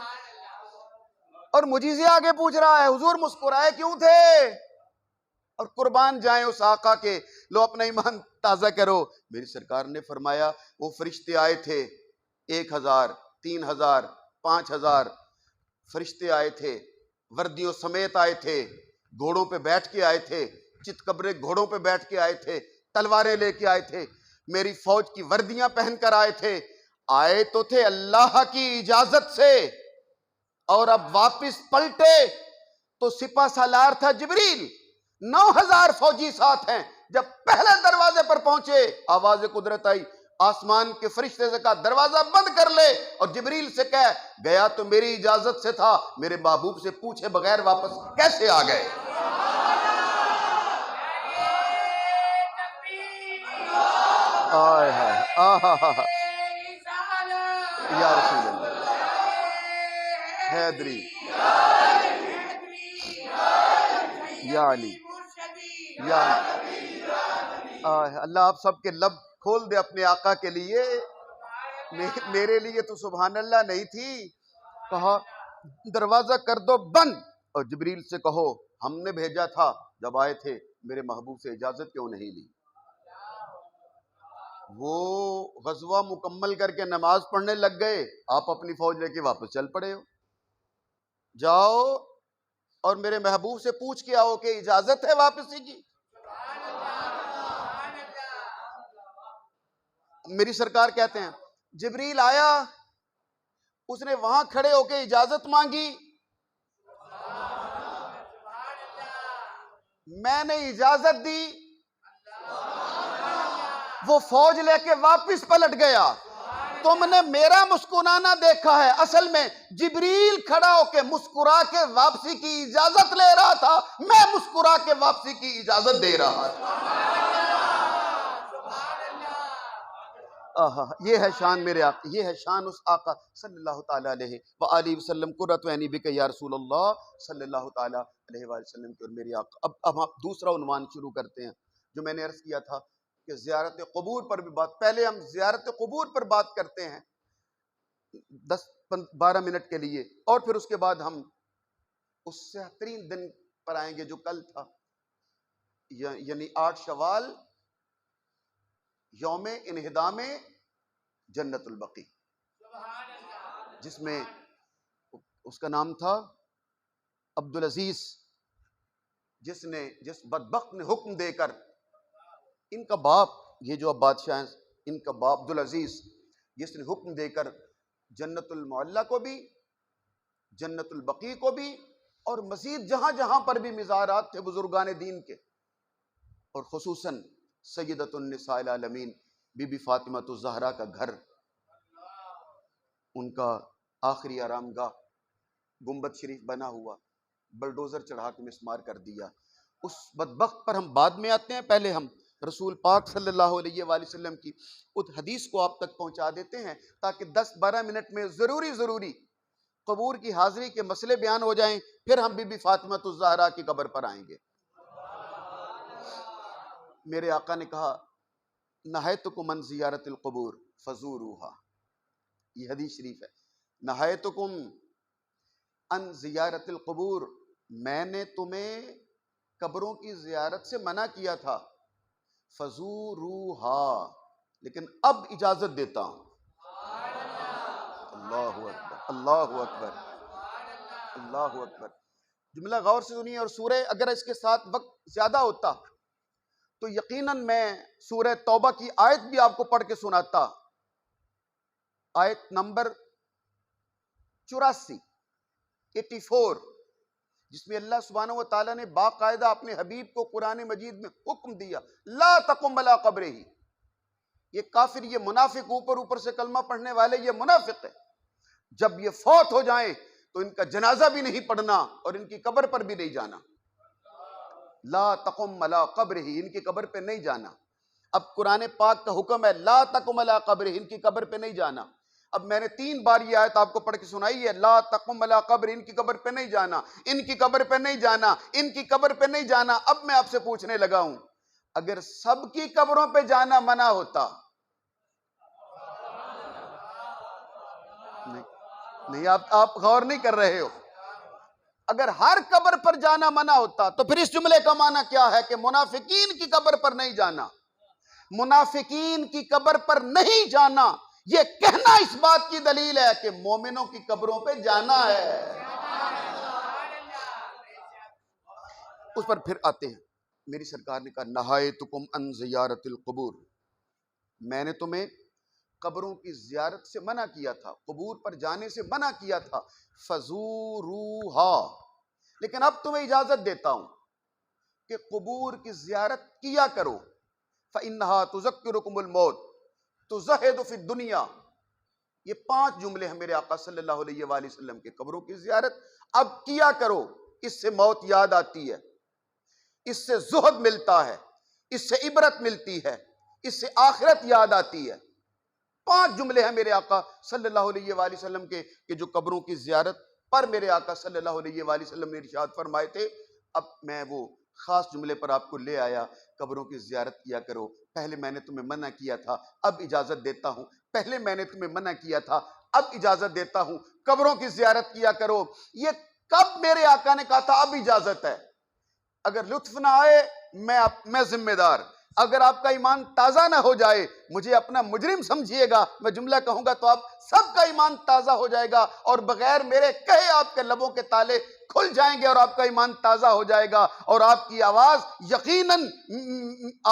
اور مجھے سے آگے پوچھ رہا ہے حضور مسکرائے کیوں تھے؟ اور قربان جائیں اس آقا کے، لو اپنا ایمان تازہ کرو۔ میری سرکار نے فرمایا وہ فرشتے آئے تھے 1000 3000 5000 فرشتے آئے تھے، وردیوں سمیت آئے تھے، گھوڑوں پہ بیٹھ کے آئے تھے، چت قبرے گھوڑوں پہ بیٹھ کے آئے تھے، تلواریں لے کے آئے تھے، میری فوج کی وردیاں پہن کر آئے تھے، آئے تو تھے اللہ کی اجازت سے، اور اب واپس پلٹے تو سپہ سالار تھا جبریل، 9000 فوجی ساتھ ہیں۔ جب پہلے دروازے پر پہنچے آواز قدرت آئی، آسمان کے فرشتے سے کہا دروازہ بند کر لے، اور جبریل سے کہہ گیا تو میری اجازت سے تھا، میرے محبوب سے پوچھے بغیر واپس کیسے آ گئے؟ آئے ہائے آہا یا رسول اللہ حیدری یا علی یا اللہ آپ سب کے لب کھول دے اپنے آقا کے لیے۔ میرے لیے تو سبحان اللہ نہیں تھی، کہا دروازہ کر دو بند، اور جبریل سے کہو ہم نے بھیجا تھا، جب آئے تھے میرے محبوب سے اجازت کیوں نہیں لی؟ وہ غزوہ مکمل کر کے نماز پڑھنے لگ گئے، آپ اپنی فوج لے کے واپس چل پڑے ہو۔ جاؤ اور میرے محبوب سے پوچھ کے آؤ کہ اجازت ہے واپسی کی۔ میری سرکار کہتے ہیں جبریل آیا، اس نے وہاں کھڑے ہو کے اجازت مانگی، میں نے اجازت دی، وہ فوج لے کے واپس پلٹ گیا۔ تم نے میرا مسکرانا دیکھا ہے، اصل میں جبریل کھڑا ہو کے مسکرا کے واپسی کی اجازت لے رہا تھا، میں مسکرا کے واپسی کی اجازت دے رہا تھا۔ یہ ہے شان میرے آقا، یہ ہے شان اس آقا صلی اللہ تعالیٰ علیہ وآلہ وسلم، قرۃ عینی بک یا رسول اللہ صلی اللہ تعالیٰ علیہ وآلہ وسلم کی، اور میری آقا۔ اب ہم دوسرا عنوان شروع کرتے ہیں جو میں نے عرض کیا تھا کہ زیارت قبور پر بھی بات، پہلے ہم زیارت قبور پر بات کرتے ہیں 10-12 منٹ کے لیے، اور پھر اس کے بعد ہم اس سے بہترین دن پر آئیں گے جو کل تھا، یعنی 8 شوال، یوم انہدام جنت البقیع، جس میں اس کا نام تھا عبدالعزیز، جس بدبخت نے حکم دے کر، ان کا باپ، یہ جو اب بادشاہ ہیں ان کا باپ عبدالعزیز، جس نے حکم دے کر جنت المعلیٰ کو بھی، جنت البقیع کو بھی، اور مزید جہاں جہاں پر بھی مزارات تھے بزرگان دین کے، اور خصوصاً سیدۃ النساء العالمین بی بی فاطمہ الزہرا کا گھر، ان کا آخری آرام گاہ، گنبد شریف بنا ہوا، بلڈوزر چڑھا کے مسمار کر دیا۔ اس بدبخت پر ہم بعد میں آتے ہیں، پہلے ہم رسول پاک صلی اللہ علیہ وآلہ وسلم کی اس حدیث کو آپ تک پہنچا دیتے ہیں، تاکہ 10-12 منٹ میں ضروری قبور کی حاضری کے مسئلے بیان ہو جائیں، پھر ہم بی بی فاطمہ الزہرا کی قبر پر آئیں گے۔ میرے آقا نے کہا نہیتکم عن زیارت القبور فزوروها، یہ حدیث شریف ہے، نہیتکم عن زیارت القبور، میں نے تمہیں قبروں کی زیارت سے منع کیا تھا، فزوروها، لیکن اب اجازت دیتا ہوں۔ اللہ اکبر اللہ اکبر اللہ اکبر۔ جملہ غور سے سنیے، اور سورہ اگر اس کے ساتھ وقت زیادہ ہوتا تو یقیناً میں سورہ توبہ کی آیت بھی آپ کو پڑھ کے سناتا، آیت نمبر 84، جس میں اللہ سبحانہ و تعالیٰ نے باقاعدہ اپنے حبیب کو قرآن مجید میں حکم دیا لا تقم علی قبرہ۔ یہ کافر، یہ منافق، اوپر سے کلمہ پڑھنے والے یہ منافق ہے، جب یہ فوت ہو جائیں تو ان کا جنازہ بھی نہیں پڑھنا اور ان کی قبر پر بھی نہیں جانا، لا تقم علی قبرہ، ان کی قبر پہ نہیں جانا۔ اب قرآن پاک کا حکم ہے لا تقم علی قبرہ، ان کی قبر پہ نہیں جانا۔ اب میں نے 3 بار یہ آیت آپ کو پڑھ کے سنائی ہے، لا تقم علی قبر، ان کی قبر پہ نہیں جانا، ان کی قبر پہ نہیں جانا، ان کی قبر پہ نہیں جانا۔ اب میں آپ سے پوچھنے لگا ہوں، اگر سب کی قبروں پہ جانا منع ہوتا، نہیں آپ غور نہیں کر رہے ہو، اگر ہر قبر پر جانا منع ہوتا تو پھر اس جملے کا معنی کیا ہے کہ منافقین کی قبر پر نہیں جانا. منافقین کی قبر پر نہیں جانا یہ کہنا اس بات کی دلیل ہے کہ مومنوں کی قبروں پہ جانا ہے. اس پر پھر آتے ہیں. میری سرکار نے کہا نہایتکم عن زیارت القبور، میں نے تمہیں قبروں کی زیارت سے منع کیا تھا، قبور پر جانے سے منع کیا تھا. فزوروہا، لیکن اب تمہیں اجازت دیتا ہوں کہ قبور کی زیارت کیا کرو. فإنہا تذکرکم الموت تزہد فی الدنیا. یہ 5 جملے ہیں میرے آقا صلی اللہ علیہ وآلہ وسلم کے. قبروں کی زیارت اب کیا کرو، اس سے موت یاد آتی ہے، اس سے زہد ملتا ہے، اس سے عبرت ملتی ہے، اس سے آخرت یاد آتی ہے. 5 جملے ہیں میرے آقا صلی اللہ علیہ وآلہ وسلم کے کہ جو قبروں کی زیارت پر میرے آقا صلی اللہ علیہ وآلہ وسلم نے ارشاد فرمائے تھے. اب میں وہ خاص جملے پر آپ کو لے آیا. قبروں کی زیارت کیا کرو، پہلے میں نے تمہیں منع کیا تھا، اب اجازت دیتا ہوں. پہلے میں نے تمہیں منع کیا تھا، اب اجازت دیتا ہوں، قبروں کی زیارت کیا کرو. یہ کب میرے آقا نے کہا تھا اب اجازت ہے؟ اگر لطف نہ آئے میں ذمہ دار. اگر آپ کا ایمان تازہ نہ ہو جائے مجھے اپنا مجرم سمجھیے گا. میں جملہ کہوں گا تو آپ سب کا ایمان تازہ ہو جائے گا، اور بغیر میرے کہے آپ کے لبوں کے تالے کھل جائیں گے اور آپ کا ایمان تازہ ہو جائے گا، اور آپ کی آواز یقیناً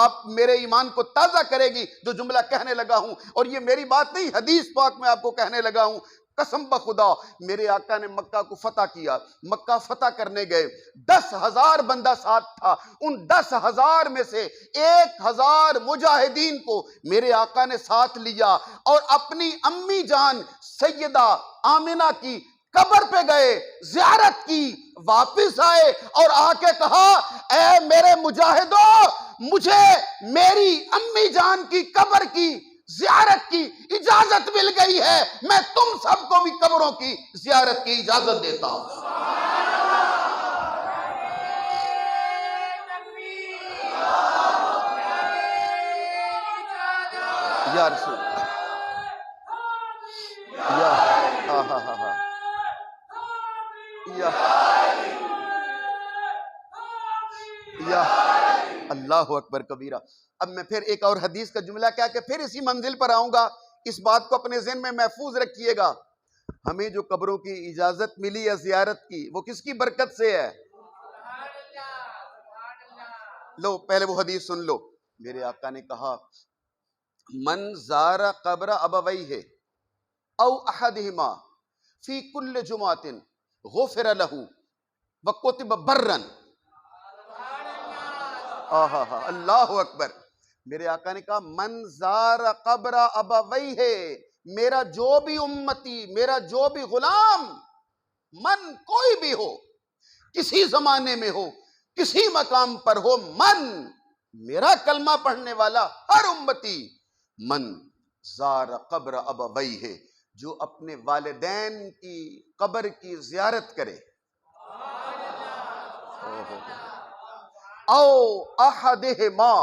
آپ میرے ایمان کو تازہ کرے گی جو جملہ کہنے لگا ہوں. اور یہ میری بات نہیں، حدیث پاک میں آپ کو کہنے لگا ہوں. قسم بخدا میرے آقا نے مکہ کو فتح کیا. مکہ فتح کرنے گئے، 10,000 بندہ ساتھ تھا. ان 10,000 میں سے 1,000 مجاہدین کو میرے آقا نے ساتھ لیا اور اپنی امی جان سیدہ آمنہ کی قبر پہ گئے، زیارت کی، واپس آئے اور آ کے کہا اے میرے مجاہدوں، مجھے میری امی جان کی قبر کی زیارت کی اجازت مل گئی ہے، میں تم سب کو بھی قبروں کی زیارت کی اجازت دیتا ہوں. یا رسول یا اللہ اکبر کبیرہ. اب میں پھر ایک اور حدیث کا جملہ کیا کہ پھر اسی منزل پر آؤں گا. اس بات کو اپنے ذہن میں محفوظ رکھیے گا. ہمیں جو قبروں کی اجازت ملی ہے زیارت کی، وہ کس کی برکت سے ہے؟ لو پہلے وہ حدیث سن لو. میرے آقا نے کہا من زار قبر ابویہ او احدہما فی کل جمعۃ غفر لہ وکتب برا. اللہ اکبر. میرے آقا نے کہا من زار قبر ابویہ، میرا جو بھی امتی، میرا جو بھی غلام، من کوئی بھی ہو، کسی زمانے میں ہو، کسی مقام پر ہو، من میرا کلمہ پڑھنے والا ہر امتی، من زار قبر ابویہ، جو اپنے والدین کی قبر کی زیارت کرے، او احدہما،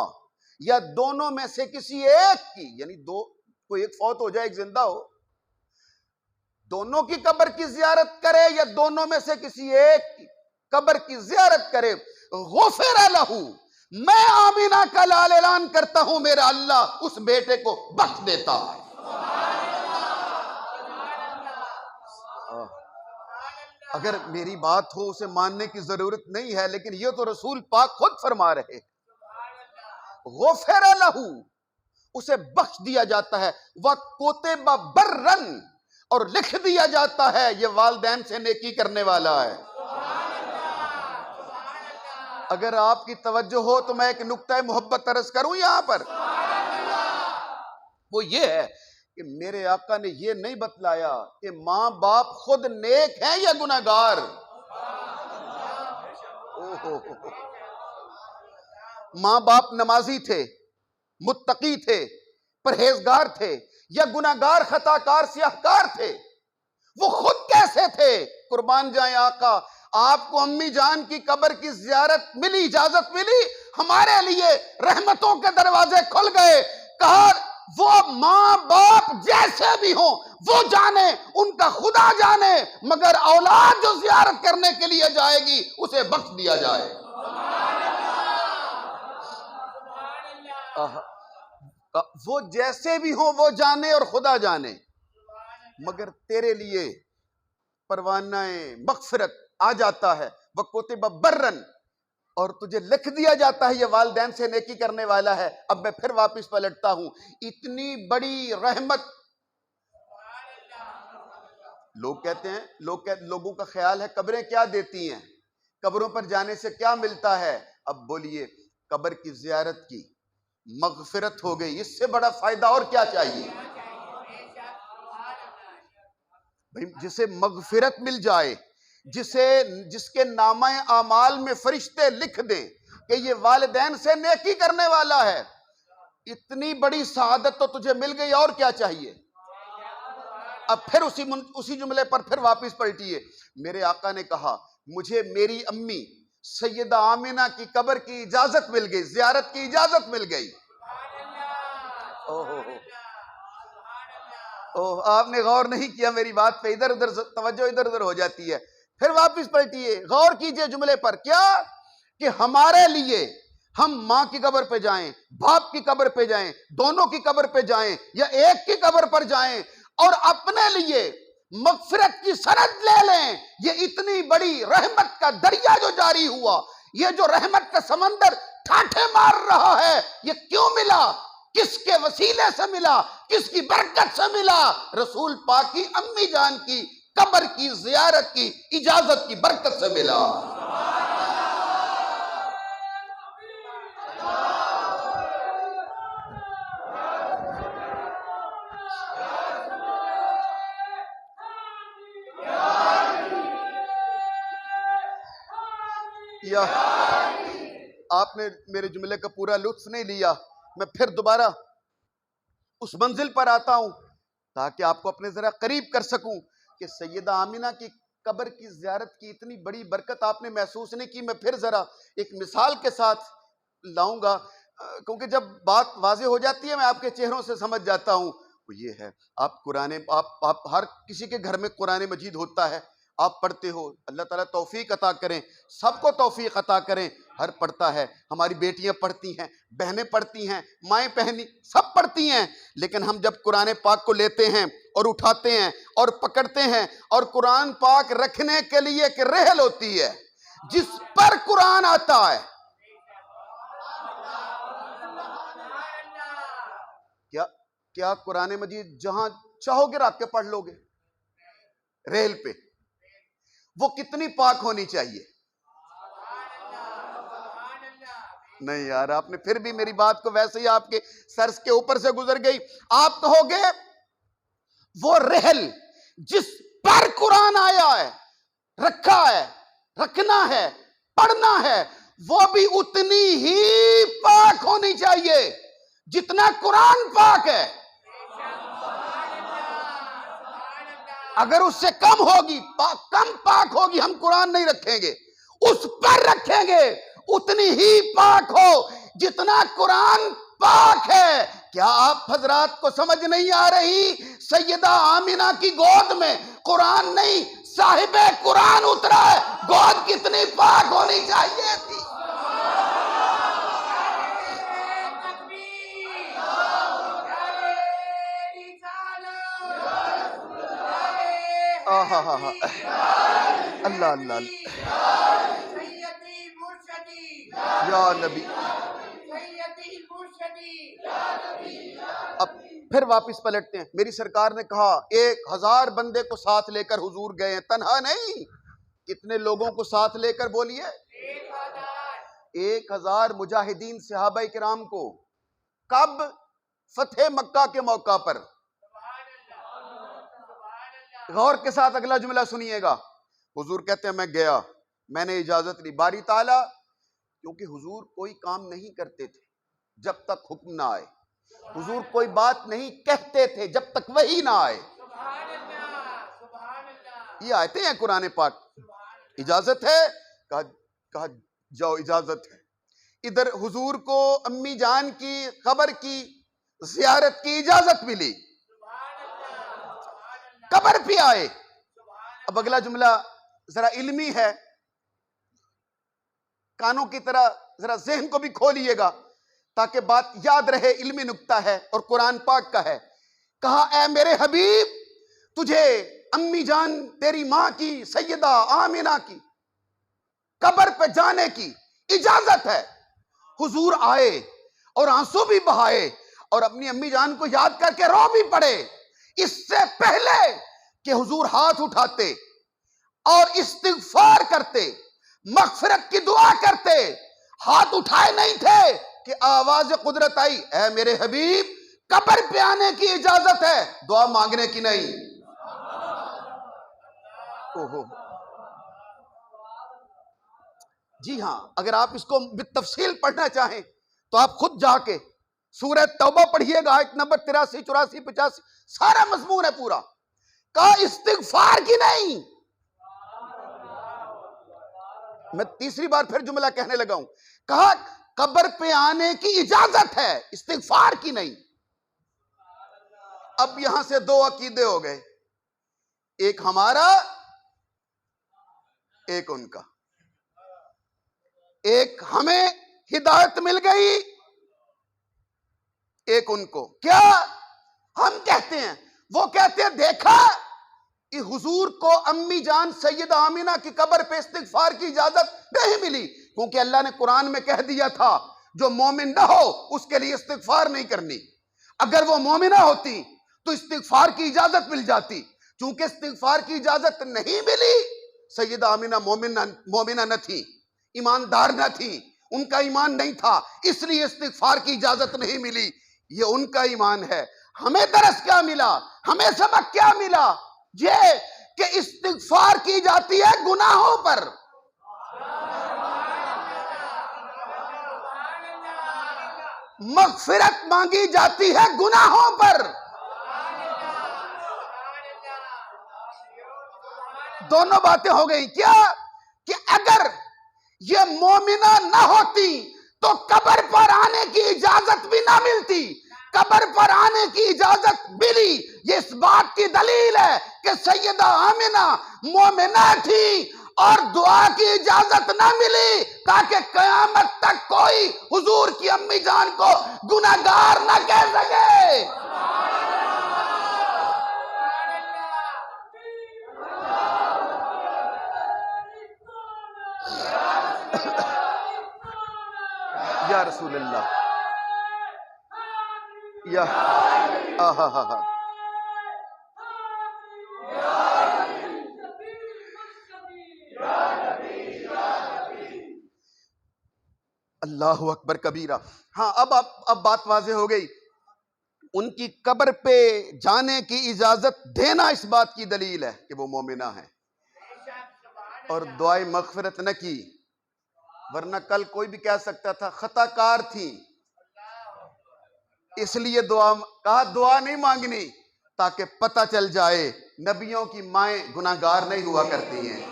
یا دونوں میں سے کسی ایک کی، یعنی دو، کوئی ایک فوت ہو جائے ایک زندہ ہو، دونوں کی قبر کی زیارت کرے یا دونوں میں سے کسی ایک کی قبر کی زیارت کرے، غفر لہ، میں آمینہ کا لال اعلان کرتا ہوں میرا اللہ اس بیٹے کو بخش دیتا ہے. اگر میری بات ہو اسے ماننے کی ضرورت نہیں ہے، لیکن یہ تو رسول پاک خود فرما رہے. غفر لہ، اسے بخش دیا جاتا ہے، وَكُتِبَ بَرًّا، اور لکھ دیا جاتا ہے یہ والدین سے نیکی کرنے والا ہے. اگر آپ کی توجہ ہو تو میں ایک نقطہ محبت عرض کروں یہاں پر، وہ یہ ہے کہ میرے آقا نے یہ نہیں بتلایا کہ ماں باپ خود نیک ہیں یا گناہگار. ماں باپ نمازی تھے، متقی تھے، پرہیزگار تھے، یا گناہگار، خطاکار، سیاہکار تھے؟ وہ خود کیسے تھے؟ قربان جائیں آقا، آپ کو امی جان کی قبر کی زیارت ملی، اجازت ملی، ہمارے لیے رحمتوں کے دروازے کھل گئے. کہا وہ ماں باپ جیسے بھی ہوں وہ جانے، ان کا خدا جانے، مگر اولاد جو زیارت کرنے کے لیے جائے گی اسے بخش دیا جائے۔ وہ جیسے بھی ہوں وہ جانے اور خدا جانے، مگر تیرے لیے پروانہ مغفرت آ جاتا ہے، وَكُتِبَ بَرًّا، اور تجھے لکھ دیا جاتا ہے یہ والدین سے نیکی کرنے والا ہے۔ اب میں پھر واپس پلٹتا ہوں، اتنی بڑی رحمت۔ لوگ کہتے ہیں لوگوں کا خیال ہے قبریں کیا دیتی ہیں، قبروں پر جانے سے کیا ملتا ہے؟ اب بولیے، قبر کی زیارت کی، مغفرت ہو گئی، اس سے بڑا فائدہ اور کیا چاہیے؟ جسے مغفرت مل جائے، جس کے نامہ اعمال میں فرشتے لکھ دیں کہ یہ والدین سے نیکی کرنے والا ہے، اتنی بڑی سعادت تو تجھے مل گئی، اور کیا چاہیے؟ اب پھر اسی جملے پر پھر واپس پلٹیے۔ میرے آقا نے کہا مجھے میری امی سیدہ آمنہ کی قبر کی اجازت مل گئی، زیارت کی اجازت مل گئی۔ آپ نے غور نہیں کیا میری بات پہ، ادھر ادھر توجہ ادھر ادھر ہو جاتی ہے۔ پھر واپس پلٹیے، غور کیجئے جملے پر، کیا کہ ہمارے لیے ہم ماں کی قبر پہ جائیں، باپ کی قبر پہ جائیں، دونوں کی قبر پہ جائیں یا ایک کی قبر پر جائیں اور اپنے لیے مغفرت کی سند لے لیں، یہ اتنی بڑی رحمت کا دریا جو جاری ہوا، یہ جو رحمت کا سمندر ٹھاٹھے مار رہا ہے، یہ کیوں ملا؟ کس کے وسیلے سے ملا؟ کس کی برکت سے ملا؟ رسول پاک کی امی جان کی قبر کی زیارت کی اجازت کی برکت سے ملا۔ یا آپ نے میرے جملے کا پورا لطف نہیں لیا، میں پھر دوبارہ اس منزل پر آتا ہوں تاکہ آپ کو اپنے ذرا قریب کر سکوں کہ سیدہ آمنہ کی قبر کی زیارت کی اتنی بڑی برکت آپ نے محسوس نہیں کی۔ میں پھر ذرا ایک مثال کے ساتھ لاؤں گا، کیونکہ جب بات واضح ہو جاتی ہے میں آپ کے چہروں سے سمجھ جاتا ہوں۔ وہ یہ ہے، آپ ہر کسی کے گھر میں قرآن مجید ہوتا ہے، آپ پڑھتے ہو، اللہ تعالیٰ توفیق عطا کریں، سب کو توفیق عطا کریں، ہر پڑھتا ہے، ہماری بیٹیاں پڑھتی ہیں، بہنیں پڑھتی ہیں، مائیں بہنیں سب پڑھتی ہیں، لیکن ہم جب قرآن پاک کو لیتے ہیں اور اٹھاتے ہیں اور پکڑتے ہیں، اور قرآن پاک رکھنے کے لیے ایک رحل ہوتی ہے جس پر قرآن آتا ہے، کیا قرآن مجید جہاں چاہو گے رکھ کے پڑھ لو گے؟ ریل پہ وہ کتنی پاک ہونی چاہیے؟ نہیں یار، آپ نے پھر بھی میری بات کو ویسے ہی آپ کے سر کے اوپر سے گزر گئی۔ آپ کہو گے وہ رحل جس پر قرآن آیا ہے، رکھا ہے، رکھنا ہے، پڑھنا ہے، وہ بھی اتنی ہی پاک ہونی چاہیے جتنا قرآن پاک ہے۔ اگر اس سے کم ہوگی، کم پاک ہوگی، ہم قرآن نہیں رکھیں گے، اس پر رکھیں گے، اتنی ہی پاک ہو جتنا قرآن پاک ہے۔ کیا آپ حضرات کو سمجھ نہیں آ رہی؟ سیدہ آمنہ کی گود میں قرآن نہیں، صاحب قرآن اترا ہے، گود کتنی پاک ہونی چاہیے تھی۔ اللہ اللہ یا نبی۔ اب پھر واپس پلٹتے ہیں۔ میری سرکار نے کہا 1000 بندے کو ساتھ لے کر حضور گئے ہیں، تنہا نہیں، کتنے لوگوں کو ساتھ لے کر؟ بولیے 1000 مجاہدین صحابہ کرام کو۔ کب؟ فتح مکہ کے موقع پر۔ غور کے ساتھ اگلا جملہ سنیے گا۔ حضور کہتے ہیں میں گیا، میں نے اجازت لی، باری تعالیٰ، کیونکہ حضور کوئی کام نہیں کرتے تھے جب تک حکم نہ آئے، حضور کوئی بات نہیں کہتے تھے جب تک وحی نہ آئے۔ یہ آیتیں ہیں قرآن پاک۔ اجازت ہے، کہا جاؤ، اجازت ہے۔ ادھر حضور کو امی جان کی قبر کی زیارت کی اجازت ملی، قبر پہ آئے۔ اب اگلا جملہ ذرا علمی ہے، کانوں کی طرح ذرا ذہن کو بھی کھولیے گا تاکہ بات یاد رہے، علمی نکتہ ہے اور قرآن پاک کا ہے۔ کہا اے میرے حبیب، تجھے امی جان تیری ماں کی سیدہ آمنہ کی قبر پہ جانے کی اجازت ہے۔ حضور آئے اور آنسو بھی بہائے اور اپنی امی جان کو یاد کر کے رو بھی پڑے۔ اس سے پہلے کہ حضور ہاتھ اٹھاتے اور استغفار کرتے، مغفرت کی دعا کرتے، ہاتھ اٹھائے نہیں تھے کہ آواز قدرت آئی، اے میرے حبیب قبر پہ آنے کی اجازت ہے، دعا مانگنے کی نہیں۔ اوہو، جی ہاں، اگر آپ اس کو بالتفصیل پڑھنا چاہیں تو آپ خود جا کے سورہ توبہ پڑھیے گا، آیت نمبر 83، 84، 85، سارا مضمون ہے پورا۔ کہا استغفار کی نہیں۔ میں تیسری بار پھر جملہ کہنے لگا ہوں، کہا قبر پہ آنے کی اجازت ہے، استغفار کی نہیں۔ اب یہاں سے دو عقیدے ہو گئے، ایک ہمارا ایک ان کا۔ ایک ہمیں ہدایت مل گئی، ایک ان کو۔ کیا ہم کہتے ہیں، وہ کہتے ہیں دیکھا کہ حضور کو امی جان سیدہ آمنہ کی قبر پہ استغفار کی اجازت نہیں ملی، کیونکہ اللہ نے قرآن میں کہہ دیا تھا جو مومن نہ ہو اس کے لیے استغفار نہیں کرنی۔ اگر وہ مومنہ ہوتی تو استغفار کی اجازت مل جاتی، چونکہ استغفار کی اجازت نہیں ملی۔ سیدہ آمنہ مومنہ نہ تھی، ایماندار نہ تھی، ان کا ایمان نہیں تھا، اس لیے استغفار کی اجازت نہیں ملی۔ یہ ان کا ایمان ہے۔ ہمیں درس کیا ملا، ہمیں سبق کیا ملا؟ یہ کہ استغفار کی جاتی ہے گناہوں پر، مغفرت مانگی جاتی ہے گناہوں پر۔ دونوں باتیں ہو گئی۔ کیا کہ اگر یہ مومنہ نہ ہوتی تو قبر پر آنے کی اجازت بھی نہ ملتی، قبر پر آنے کی اجازت ملی۔ یہ اس بات کی دلیل ہے کہ سیدہ آمنہ مومنہ تھی اور دعا کی اجازت نہ ملی تاکہ قیامت تک کوئی حضور کی امی جان کو گناہگار نہ کہہ سکے۔ یا رسول اللہ، یا اللہ اکبر کبیرہ۔ ہاں، اب بات واضح ہو گئی۔ ان کی قبر پہ جانے کی اجازت دینا اس بات کی دلیل ہے کہ وہ مومنہ ہیں، اور دعائے مغفرت نہ کی، ورنہ کل کوئی بھی کہہ سکتا تھا خطا کار تھی، اس لیے کہا دعا نہیں مانگنی تاکہ پتہ چل جائے نبیوں کی مائیں گناہگار نہیں ہوا کرتی ہیں۔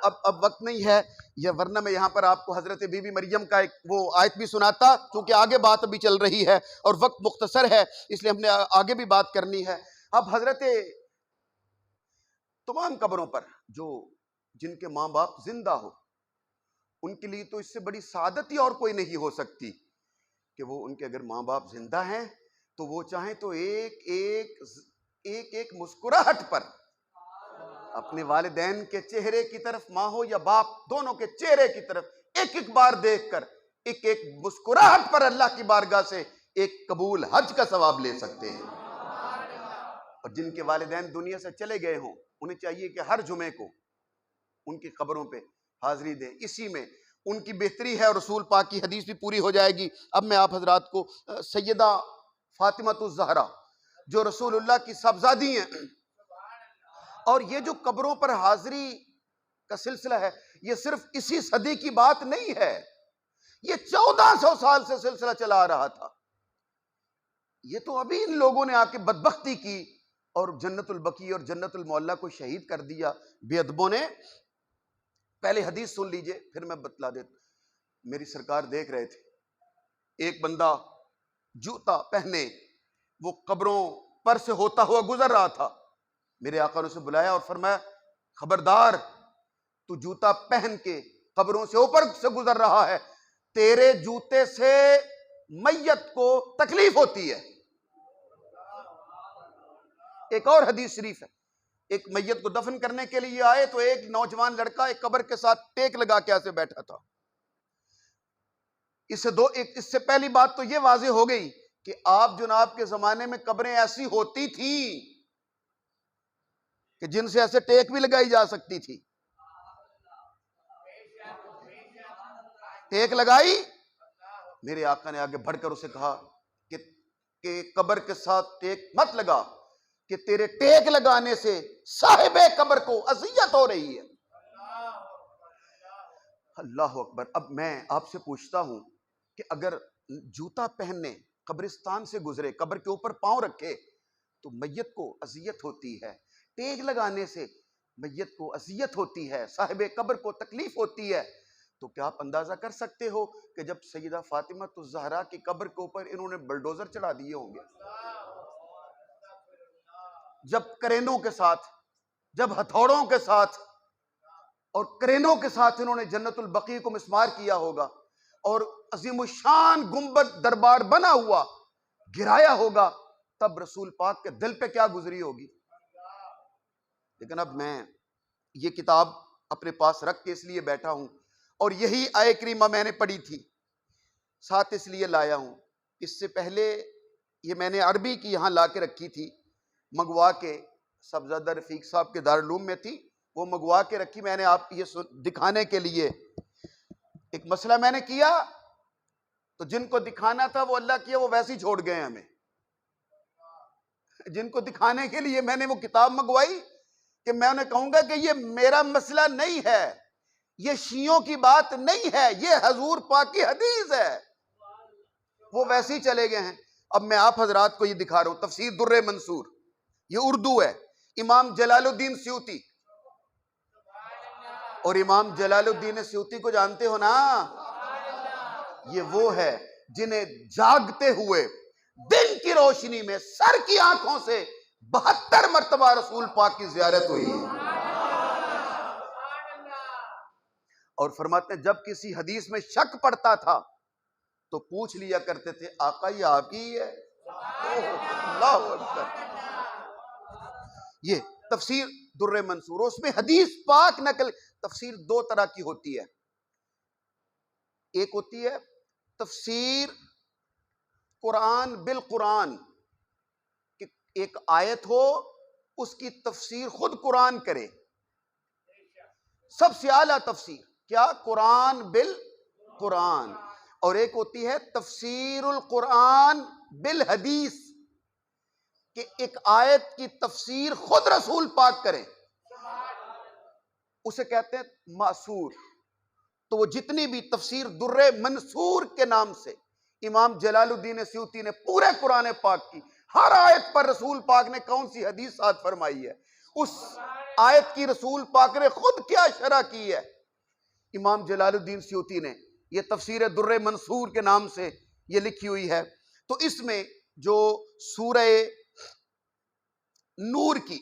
اب وقت نہیں ہے یہ، ورنہ میں یہاں پر آپ کو حضرت بی بی مریم کا ایک وہ آیت بھی سناتا، چونکہ آگے بات ابھی چل رہی ہے اور وقت مختصر ہے، اس لیے ہم نے آگے بھی بات کرنی ہے۔ اب حضرت تمام قبروں پر جن کے ماں باپ زندہ ہو، ان کے لیے تو اس سے بڑی سعادت ہی اور کوئی نہیں ہو سکتی کہ وہ ان کے اگر ماں باپ زندہ ہیں تو وہ چاہیں تو ایک مسکراہٹ پر اپنے والدین کے چہرے کی طرف، ماں ہو یا باپ، دونوں کے چہرے کی طرف ایک بار دیکھ کر ایک مسکراہٹ پر اللہ کی بارگاہ سے ایک قبول حج کا ثواب لے سکتے ہیں۔ اور جن کے والدین دنیا سے چلے گئے ہوں، انہیں چاہیے کہ ہر جمعے کو ان کی قبروں پہ حاضری دیں، اسی میں ان کی بہتری ہے، اور رسول پاک کی حدیث بھی پوری ہو جائے گی۔ اب میں آپ حضرات کو سیدہ فاطمہ الزہرا جو رسول اللہ کی صاحبزادی ہیں، اور یہ جو قبروں پر حاضری کا سلسلہ ہے، یہ صرف اسی صدی کی بات نہیں ہے، یہ 1400 سال سے سلسلہ چلا آ رہا تھا۔ یہ تو ابھی ان لوگوں نے آ کے بدبختی کی اور جنت البقیع اور جنت المعلا کو شہید کر دیا بے ادبوں نے۔ پہلے حدیث سن لیجئے پھر میں بتلا دیتا۔ میری سرکار دیکھ رہے تھے ایک بندہ جوتا پہنے وہ قبروں پر سے ہوتا ہوا گزر رہا تھا. میرے آقا نے اسے بلایا اور فرمایا خبردار، تو جوتا پہن کے قبروں سے اوپر سے گزر رہا ہے، تیرے جوتے سے میت کو تکلیف ہوتی ہے. ایک اور حدیث شریف ہے، ایک میت کو دفن کرنے کے لیے آئے تو ایک نوجوان لڑکا ایک قبر کے ساتھ ٹیک لگا کے ایسے بیٹھا تھا. اس سے پہلی بات تو یہ واضح ہو گئی کہ آپ جناب کے زمانے میں قبریں ایسی ہوتی تھیں کہ جن سے ایسے ٹیک بھی لگائی جا سکتی تھی. ٹیک لگائی، میرے آقا نے آگے بڑھ کر اسے کہا کہ قبر کے ساتھ ٹیک مت لگا، کہ تیرے ٹیک لگانے سے صاحب قبر کو اذیت ہو رہی ہے. اللہ اکبر. اب میں آپ سے پوچھتا ہوں کہ اگر جوتا پہننے قبرستان سے گزرے، قبر کے اوپر پاؤں رکھے تو میت کو اذیت ہوتی ہے، ٹیک لگانے سے میت کو اذیت ہوتی ہے، صاحب قبر کو تکلیف ہوتی ہے، تو کیا آپ اندازہ کر سکتے ہو کہ جب سیدہ فاطمہ الزہرا کی قبر کے اوپر انہوں نے بلڈوزر چڑھا دیے ہوں گے، جب کرینوں کے ساتھ، جب ہتھوڑوں کے ساتھ اور کرینوں کے ساتھ انہوں نے جنت البقیع کو مسمار کیا ہوگا اور عظیم الشان گنبد دربار بنا ہوا گرایا ہوگا، تب رسول پاک کے دل پہ کیا گزری ہوگی. لیکن اب میں یہ کتاب اپنے پاس رکھ کے اس لیے بیٹھا ہوں اور یہی آیہ کریمہ میں نے پڑھی تھی، ساتھ اس لیے لایا ہوں. اس سے پہلے یہ میں نے عربی کی یہاں لا کے رکھی تھی، منگوا کے، صاحبزادہ رفیق صاحب کے دارالعلوم میں تھی، وہ منگوا کے رکھی میں نے آپ یہ دکھانے کے لیے. ایک مسئلہ میں نے کیا تو جن کو دکھانا تھا وہ اللہ کیا وہ ویسے ہی چھوڑ گئے ہمیں. جن کو دکھانے کے لیے میں نے وہ کتاب منگوائی کہ میں انہیں کہوں گا کہ یہ میرا مسئلہ نہیں ہے، یہ شیعوں کی بات نہیں ہے، یہ حضور پاک کی حدیث ہے، وہ ویسے ہی چلے گئے ہیں. اب میں آپ حضرات کو یہ دکھا رہا ہوں، تفسیر در منصور، یہ اردو ہے، امام جلال الدین سیوطی. اور امام جلال الدین سیوطی کو جانتے ہو نا، یہ وہ ہے جنہیں جاگتے ہوئے دن کی روشنی میں سر کی آنکھوں سے 72 مرتبہ رسول پاک کی زیارت ہوئی ہے. اور فرماتے ہیں جب کسی حدیث میں شک پڑتا تھا تو پوچھ لیا کرتے تھے آقا یہ آپ کی ہے. اللہ اکبر. یہ تفسیر در منصور، اس میں حدیث پاک نقل. تفسیر دو طرح کی ہوتی ہے، ایک ہوتی ہے تفسیر قرآن بالقرآن، کہ ایک آیت ہو اس کی تفسیر خود قرآن کرے، سب سے اعلیٰ تفسیر کیا قرآن بالقرآن. اور ایک ہوتی ہے تفسیر القرآن بالحدیث، کہ ایک آیت کی تفسیر خود رسول پاک کرے، اسے کہتے ہیں مأثور. تو وہ جتنی بھی تفسیر در منصور کے نام سے امام جلال الدین سیوطی نے پورے قرآن پاک کی ہر آیت پر رسول پاک نے کون سی حدیث ساتھ فرمائی ہے، اس آیت کی رسول پاک نے خود کیا شرح کی ہے، امام جلال الدین سیوطی نے یہ تفسیر در منصور کے نام سے یہ لکھی ہوئی ہے. تو اس میں جو سورہ نور کی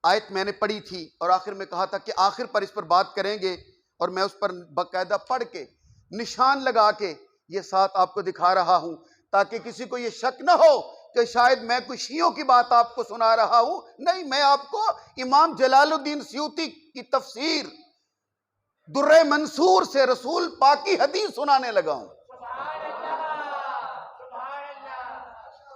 آیت میں نے پڑھی تھی اور آخر میں کہا تھا کہ آخر پر اس پر بات کریں گے، اور میں اس پر باقاعدہ پڑھ کے نشان لگا کے یہ ساتھ آپ کو دکھا رہا ہوں تاکہ کسی کو یہ شک نہ ہو کہ شاید میں کوئی شیعوں کی بات آپ کو سنا رہا ہوں. نہیں، میں آپ کو امام جلال الدین سیوطی کی تفسیر در منصور سے رسول پاک کی حدیث سنانے لگا ہوں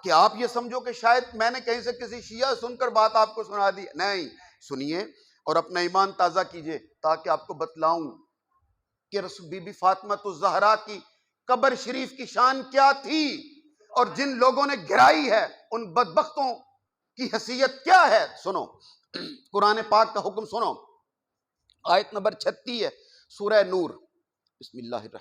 کہ آپ یہ سمجھو کہ شاید میں نے کہیں سے کسی شیعہ سن کر بات آپ کو سنا دی. نہیں، سنیے اور اپنا ایمان تازہ کیجئے تاکہ آپ کو بتلاؤں کہ بی بی فاطمہ الزہرا کی قبر شریف کی شان کیا تھی اور جن لوگوں نے گرائی ہے ان بدبختوں کی حیثیت کیا ہے. سنو قرآن پاک کا حکم سنو، آیت نمبر 36 ہے سورہ نور. بسم اللہ الرحمن